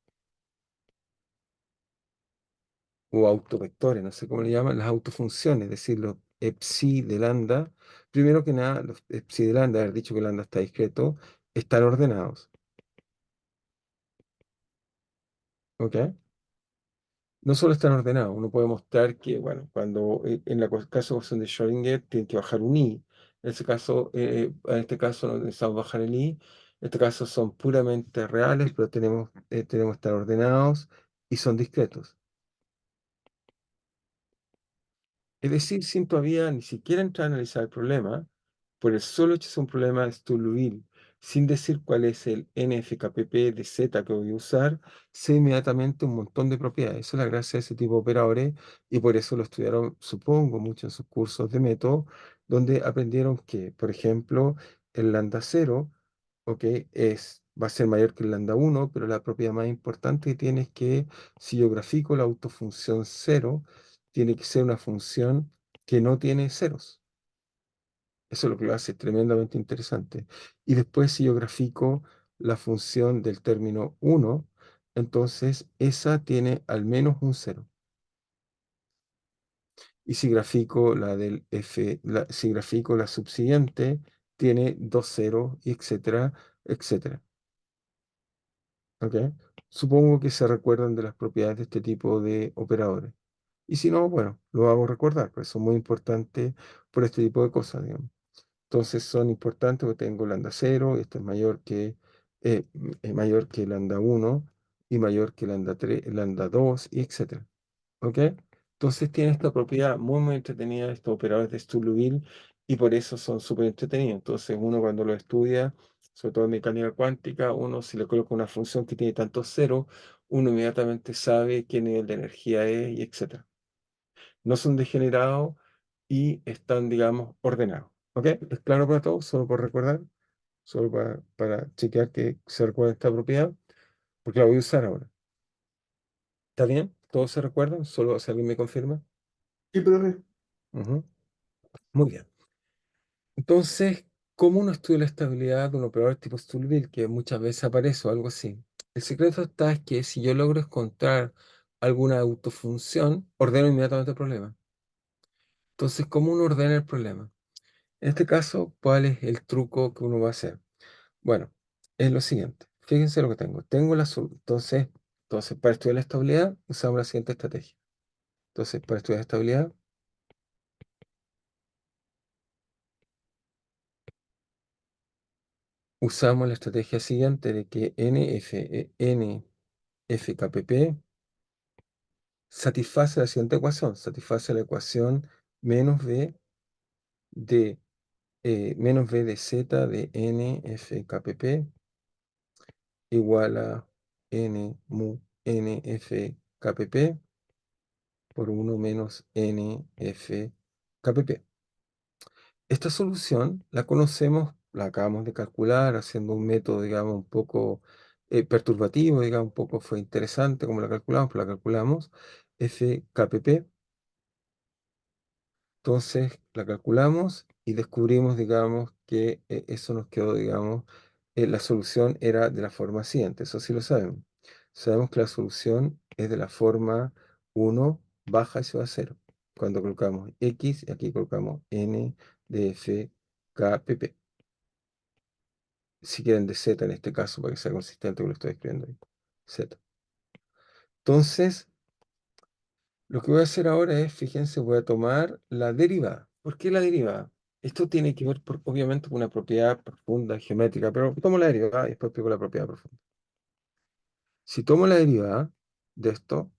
o autovectores, no sé cómo le llaman, las autofunciones, es decir, los psi de lambda. Primero que nada, los psi de lambda, haber dicho que lambda está discreto, están ordenados. ¿Ok? No solo están ordenados, uno puede mostrar que, bueno, cuando en la caso de ecuación de Schrödinger tiene que bajar un i. En este caso no necesitamos bajar el i. En este caso son puramente reales, pero tenemos que estar ordenados y son discretos. Es decir, sin todavía ni siquiera entrar a analizar el problema, por el solo hecho de ser un problema de Sturluville, sin decir cuál es el NFKPP de Z que voy a usar, sé inmediatamente un montón de propiedades. Esa es la gracia de ese tipo de operadores y por eso lo estudiaron, supongo, mucho en sus cursos de método, donde aprendieron que, por ejemplo, el lambda 0, ok, va a ser mayor que el lambda 1, pero la propiedad más importante que tiene es que si yo grafico la autofunción 0, tiene que ser una función que no tiene ceros. Eso es lo que lo hace tremendamente interesante. Y después, si yo grafico la función del término 1, entonces esa tiene al menos un cero. Y si grafico la del f, si grafico la subsiguiente, tiene dos ceros, y etcétera, etcétera. ¿Ok? Supongo que se recuerdan de las propiedades de este tipo de operadores. Y si no, bueno, lo hago recordar, pues son muy importantes por este tipo de cosas, digamos. Entonces son importantes porque tengo lambda 0, y esto es mayor que lambda 1 y mayor que lambda 3, lambda 2, y etcétera. ¿Ok? Entonces tiene esta propiedad muy, muy entretenida, estos operadores de Sturluville, y por eso son súper entretenidos. Entonces uno cuando lo estudia, sobre todo en mecánica cuántica, uno si le coloca una función que tiene tantos ceros, uno inmediatamente sabe qué nivel de energía es, y etcétera. No son degenerados y están, digamos, ordenados. ¿Ok? ¿Es claro para todos? Solo por recordar, solo para chequear que se recuerda esta propiedad, porque la voy a usar ahora. ¿Está bien? ¿Todos se recuerdan? Solo si alguien me confirma. Sí, profe. Ujú. Muy bien. Entonces, ¿cómo uno estudia la estabilidad de un operador tipo Sturleville, que muchas veces aparece o algo así? El secreto está es que si yo logro encontrar alguna autofunción, ordeno inmediatamente el problema. Entonces, ¿cómo uno ordena el problema? En este caso, ¿cuál es el truco que uno va a hacer? Bueno, es lo siguiente. Fíjense lo que tengo. Tengo la entonces, para estudiar la estabilidad, usamos la siguiente estrategia. Entonces, para estudiar estabilidad, usamos la estrategia siguiente de que NFKPP satisface la siguiente ecuación. Satisface la ecuación menos B de, menos B de Z de NFKPP igual a N mu NFKPP por 1 menos NFKPP. Esta solución la conocemos, la acabamos de calcular haciendo un método, digamos, un poco perturbativo, digamos, un poco fue interesante como la calculamos, pero la calculamos. NFKPP. Entonces la calculamos y descubrimos, digamos, que eso nos quedó, digamos, la solución era de la forma siguiente. Eso sí lo sabemos. Sabemos que la solución es de la forma 1 baja eso a 0. Cuando colocamos X y aquí colocamos N de F K P P. Si quieren de Z en este caso, para que sea consistente con lo que estoy escribiendo ahí. Z. Entonces, lo que voy a hacer ahora es, fíjense, voy a tomar la derivada. ¿Por qué la derivada? Esto tiene que ver, obviamente, con una propiedad profunda, geométrica, pero tomo la derivada y después explico la propiedad profunda. Si tomo la derivada de esto,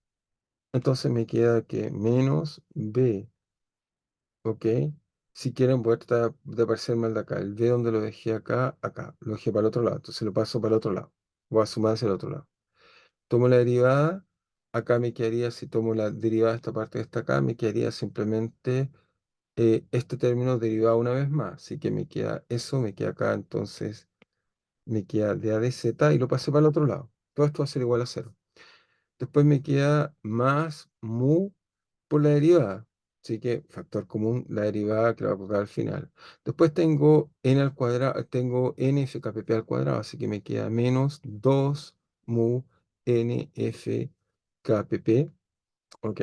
entonces me queda que menos b, ¿ok? Si quieren, voy a tratar de parecerme al de acá. El b donde lo dejé acá, acá. Lo dejé para el otro lado, entonces lo paso para el otro lado. Voy a sumar hacia el otro lado. Tomo la derivada, acá me quedaría, si tomo la derivada de esta parte de esta acá, me quedaría simplemente este término derivado una vez más. Así que me queda eso, me queda acá, entonces me queda de a de z y lo pasé para el otro lado. Todo esto va a ser igual a 0. Después me queda más mu por la derivada. Así que factor común, la derivada que la voy a colocar al final. Después tengo n al cuadrado, tengo nfkpp al cuadrado, así que me queda menos 2 mu nfkpp, ¿ok?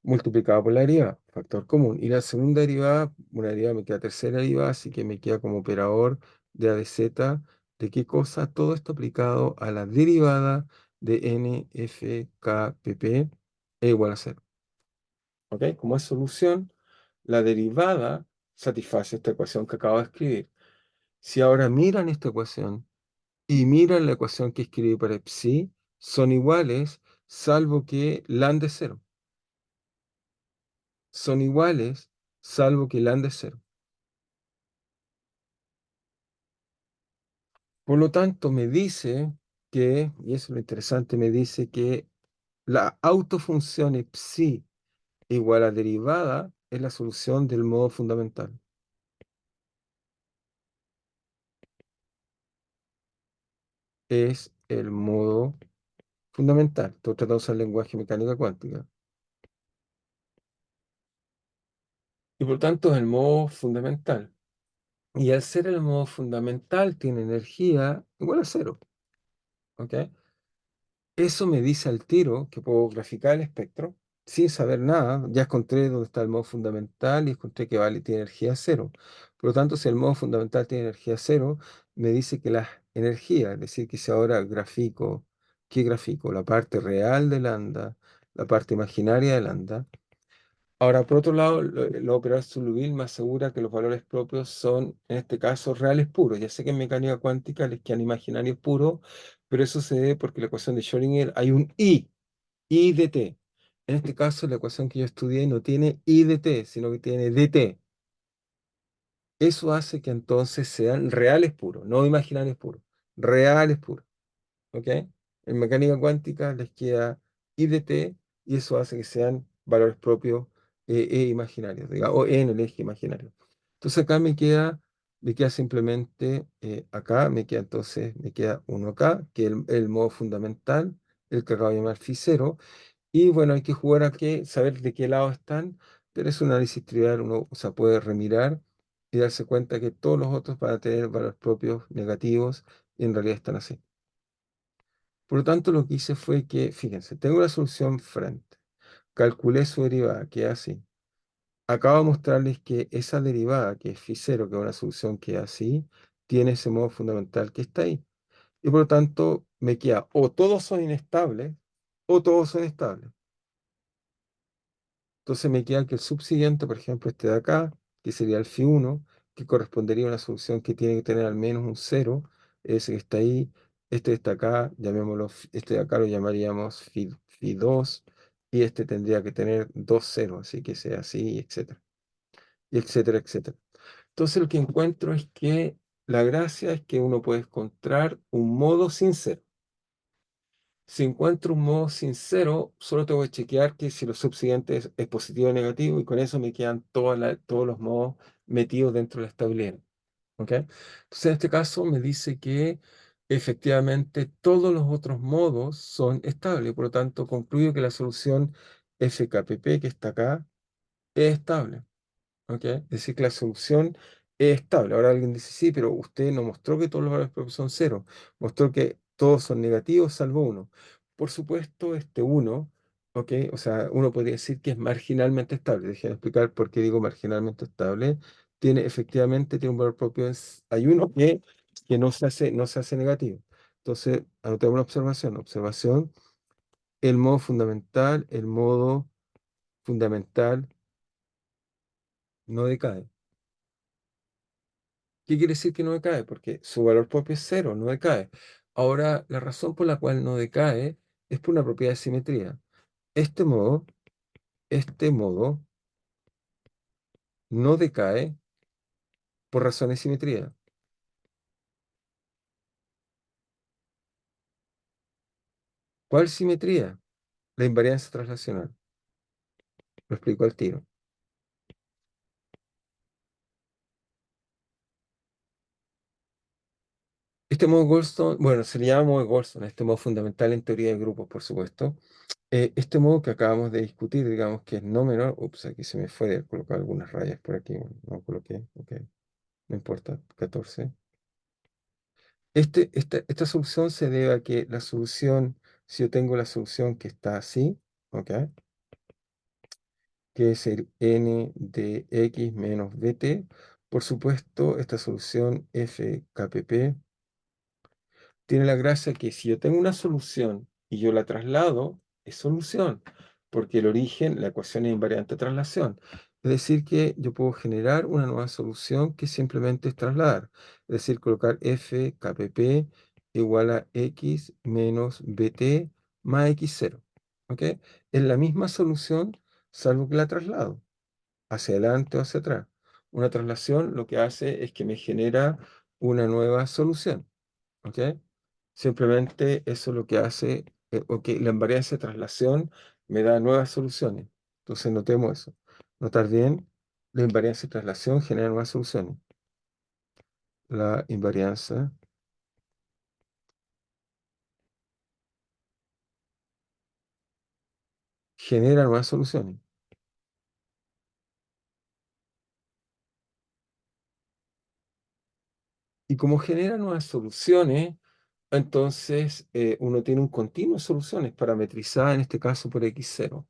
Multiplicado por la derivada, factor común. Y la segunda derivada, una derivada me queda tercera derivada, así que me queda como operador de a de z, ¿de qué cosa? Todo esto aplicado a la derivada de NFKPP es igual a 0. ¿Ok? Como es solución, la derivada satisface esta ecuación que acabo de escribir. Si ahora miran esta ecuación y miran la ecuación que escribí para psi, son iguales, salvo que lambda es 0. Son iguales, salvo que lambda es 0. Por lo tanto, me dice que, y eso es lo interesante, me dice que la autofunción psi igual a derivada es la solución del modo fundamental. Es el modo fundamental. Estoy tratando de usar el lenguaje mecánica cuántica. Y por lo tanto es el modo fundamental. Y al ser el modo fundamental tiene energía igual a 0. ¿Ok? Eso me dice al tiro que puedo graficar el espectro sin saber nada. Ya encontré dónde está el modo fundamental y encontré que tiene energía 0. Por lo tanto, si el modo fundamental tiene energía 0, me dice que las energías, es decir, que si ahora grafico, ¿qué grafico? La parte real de lambda, la parte imaginaria de lambda. Ahora, por otro lado, la operación Soloville me asegura que los valores propios son, en este caso, reales puros. Ya sé que en mecánica cuántica les quedan imaginarios puros, pero eso se debe porque en la ecuación de Schrödinger hay un I de t. En este caso, la ecuación que yo estudié no tiene I de t, sino que tiene dt. Eso hace que entonces sean reales puros, no imaginarios puros, reales puros. ¿Ok? En mecánica cuántica les queda I de t y eso hace que sean valores propios imaginarios, digamos, o en el eje imaginario. Entonces acá me queda simplemente, acá me queda entonces, me queda uno acá, que es el modo fundamental, el que acabo de llamar phi 0. Y bueno, hay que jugar a saber de qué lado están, pero es un análisis trivial, uno, o sea, puede remirar y darse cuenta que todos los otros van a tener valores propios negativos y en realidad están así. Por lo tanto, lo que hice fue que, fíjense, tengo la solución frente. Calculé su derivada, que es así. Acabo de mostrarles que esa derivada, que es phi 0, que es una solución que es así, tiene ese modo fundamental que está ahí. Y por lo tanto, me queda o todos son inestables o todos son estables. Entonces me queda que el subsiguiente, por ejemplo, este de acá, que sería el phi 1, que correspondería a una solución que tiene que tener al menos un 0, ese que está ahí. Este está acá, llamémoslo, este de acá lo llamaríamos phi 2, y este tendría que tener dos ceros, así que sea así, etcétera, y etcétera, etcétera. Entonces lo que encuentro es que la gracia es que uno puede encontrar un modo sincero. Si encuentro un modo sincero, solo tengo que chequear que si lo subsiguiente es positivo o negativo, y con eso me quedan todos los modos metidos dentro de la estabilidad. ¿Ok? Entonces, en este caso me dice que efectivamente todos los otros modos son estables, por lo tanto concluyo que la solución FKPP que está acá es estable. ¿Ok? Es decir, que la solución es estable. Ahora alguien dice, sí, pero usted no mostró que todos los valores propios son cero. Mostró que todos son negativos salvo uno. Por supuesto, este uno, ¿ok? O sea, uno podría decir que es marginalmente estable. Déjenme explicar por qué digo marginalmente estable. Efectivamente, tiene un valor propio. Hay uno que no se hace negativo. Entonces, anotemos una observación. Observación, el modo fundamental no decae. ¿Qué quiere decir que no decae? Porque su valor propio es cero, no decae. Ahora, la razón por la cual no decae es por una propiedad de simetría. Este modo, este modo no decae por razón de simetría. ¿Cuál simetría? La invariancia translacional. Lo explico al tiro. Este modo Goldstone, bueno, se le llama modo Goldstone, este modo fundamental en teoría de grupos, por supuesto. Este modo que acabamos de discutir, digamos que es no menor. Ups, aquí se me fue de colocar algunas rayas por aquí. Bueno, no coloqué, ok, no importa, 14. Esta solución se debe a que la solución, si yo tengo la solución que está así, ¿ok? Que es el n de x menos bt, por supuesto, esta solución FKPP tiene la gracia que si yo tengo una solución y yo la traslado, es solución, porque el origen, la ecuación es invariante de traslación. Es decir, que yo puedo generar una nueva solución que simplemente es trasladar. Es decir, colocar f kpp igual a x menos bt más x0. ¿Ok? Es la misma solución, salvo que la traslado hacia adelante o hacia atrás. Una traslación lo que hace es que me genera una nueva solución. ¿Ok? Simplemente eso es lo que hace, ok, la invariancia de traslación me da nuevas soluciones. Entonces notemos eso. Notar bien, la invariancia de traslación genera nuevas soluciones. La invariancia genera nuevas soluciones. Y como genera nuevas soluciones, entonces uno tiene un continuo de soluciones parametrizadas, en este caso por x0.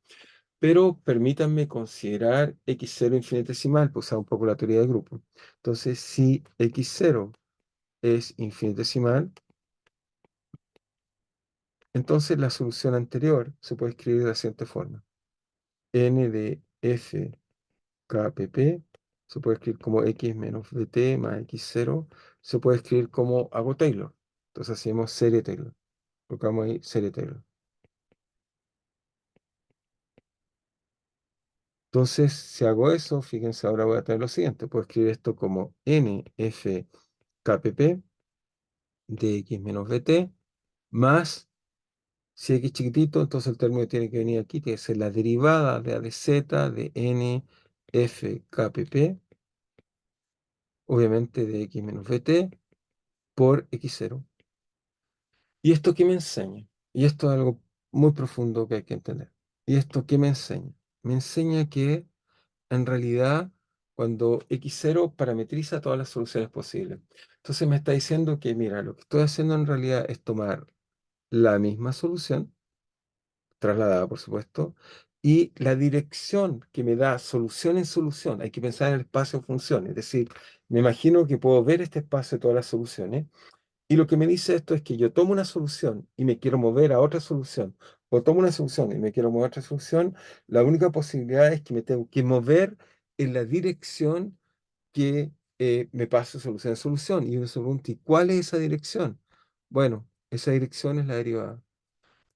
Pero permítanme considerar x0 infinitesimal, pues usar un poco la teoría de grupo. Entonces, si x0 es infinitesimal, entonces la solución anterior se puede escribir de la siguiente forma. N de f kpp se puede escribir como x menos bt más x0. Se puede escribir como hago Taylor. Entonces hacemos serie Taylor. Colocamos ahí serie Taylor. Entonces, si hago eso, fíjense, ahora voy a tener lo siguiente. Puedo escribir esto como nf kpp de x menos bt más, si x chiquitito, entonces el término tiene que venir aquí, que es la derivada de a de z de n f kpp, obviamente de x menos bt, por x0. ¿Y esto qué me enseña? Y esto es algo muy profundo que hay que entender. ¿Y esto qué me enseña? Me enseña que en realidad cuando x0 parametriza todas las soluciones posibles. Entonces me está diciendo que, mira, lo que estoy haciendo en realidad es tomar la misma solución, trasladada por supuesto, y la dirección que me da solución en solución. Hay que pensar en el espacio en función, es decir, me imagino que puedo ver este espacio de todas las soluciones, y lo que me dice esto es que yo tomo una solución y me quiero mover a otra solución, o tomo una solución y me quiero mover a otra solución, la única posibilidad es que me tengo que mover en la dirección que me pase solución en solución. Y uno se pregunta, ¿y cuál es esa dirección? Bueno, esa dirección es la derivada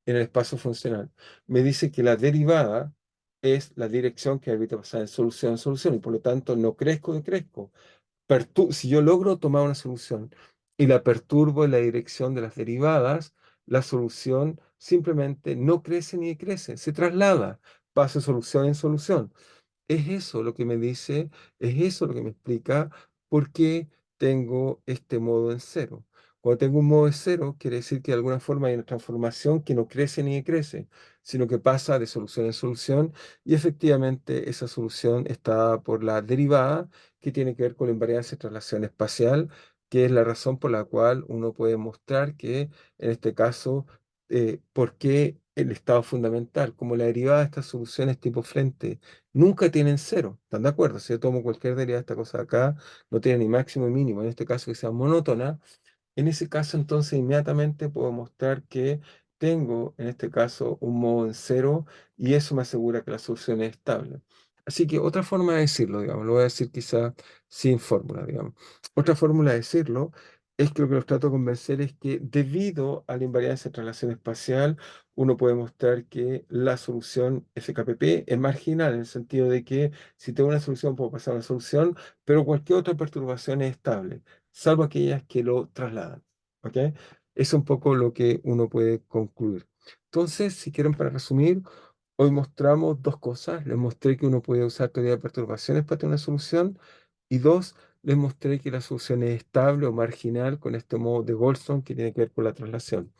en el espacio funcional. Me dice que la derivada es la dirección que evita pasar de solución en solución y por lo tanto no crezco, decrezco. Si yo logro tomar una solución y la perturbo en la dirección de las derivadas, la solución simplemente no crece ni decrece, se traslada, pasa de solución en solución. Es eso lo que me dice, es eso lo que me explica por qué tengo este modo en cero. Cuando tengo un modo de cero, quiere decir que de alguna forma hay una transformación que no crece ni decrece, sino que pasa de solución en solución y efectivamente esa solución está por la derivada que tiene que ver con la invariancia de traslación espacial, que es la razón por la cual uno puede mostrar que en este caso, por qué el estado fundamental, como la derivada de estas soluciones tipo frente, nunca tienen cero. ¿Están de acuerdo? Si yo tomo cualquier derivada de esta cosa de acá, no tiene ni máximo ni mínimo. En este caso que sea monótona, en ese caso, entonces, inmediatamente puedo mostrar que tengo, en este caso, un modo en cero y eso me asegura que la solución es estable. Así que otra forma de decirlo, digamos, lo voy a decir quizá sin fórmula, digamos. Otra fórmula de decirlo es que lo que los trato de convencer es que debido a la invariancia de traslación espacial, uno puede mostrar que la solución FKPP es marginal, en el sentido de que si tengo una solución, puedo pasar a una solución, pero cualquier otra perturbación es estable salvo aquellas que lo trasladan. ¿Ok? Es un poco lo que uno puede concluir. Entonces, si quieren, para resumir, hoy mostramos dos cosas. Les mostré que uno puede usar teoría de perturbaciones para tener una solución. Y dos, les mostré que la solución es estable o marginal con este modo de Goldstone que tiene que ver con la traslación.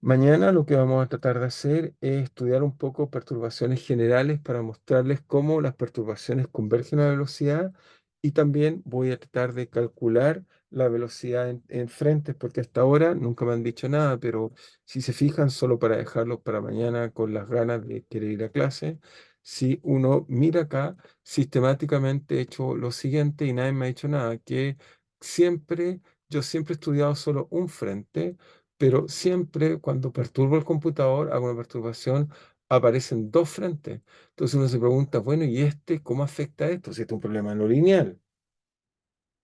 Mañana lo que vamos a tratar de hacer es estudiar un poco perturbaciones generales para mostrarles cómo las perturbaciones convergen a la velocidad y también voy a tratar de calcular la velocidad en frentes porque hasta ahora nunca me han dicho nada, pero si se fijan, solo para dejarlos para mañana con las ganas de querer ir a clase, si uno mira acá, sistemáticamente he hecho lo siguiente y nadie me ha dicho nada, que yo siempre he estudiado solo un frente pero siempre cuando perturbo el computador, hago una perturbación, aparecen dos frentes. Entonces uno se pregunta, bueno, ¿y este cómo afecta esto? Si este es un problema no lineal.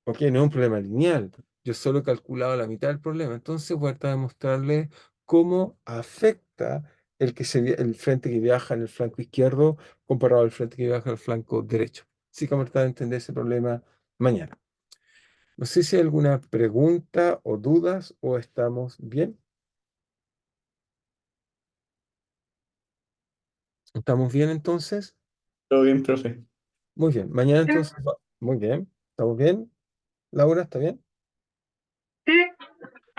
Ok, no es un problema lineal. Yo solo he calculado la mitad del problema. Entonces voy a tratar de mostrarle cómo afecta el frente que viaja en el flanco izquierdo comparado al frente que viaja en el flanco derecho. Así que vamos a tratar de entender ese problema mañana. No sé si hay alguna pregunta o dudas o estamos bien. ¿Estamos bien entonces? Todo bien, profe. Muy bien. Mañana Sí, entonces, muy bien. ¿Estamos bien? Laura, ¿está bien? sí,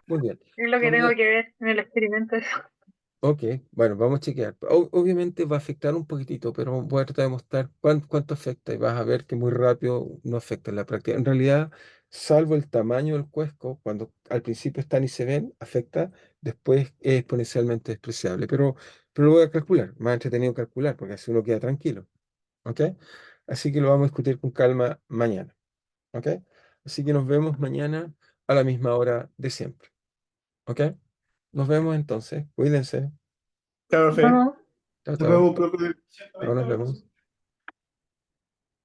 Muy bien. es lo que tengo Entonces, que ver en el experimento eso. ok, bueno, vamos a chequear. Obviamente va a afectar un poquitito, pero voy a tratar de mostrar cuánto afecta y vas a ver que muy rápido no afecta en la práctica. En realidad, salvo el tamaño del cuesco, cuando al principio están y se ven, afecta, después es exponencialmente despreciable. Pero lo voy a calcular, más entretenido calcular, porque así uno queda tranquilo. ¿Ok? Así que lo vamos a discutir con calma mañana. ¿Ok? Así que nos vemos mañana a la misma hora de siempre. ¿Ok? Nos vemos entonces. Cuídense. Chao, profe. Vamos. Chao, Nos chao. vemos, profe. Chao, nos vemos.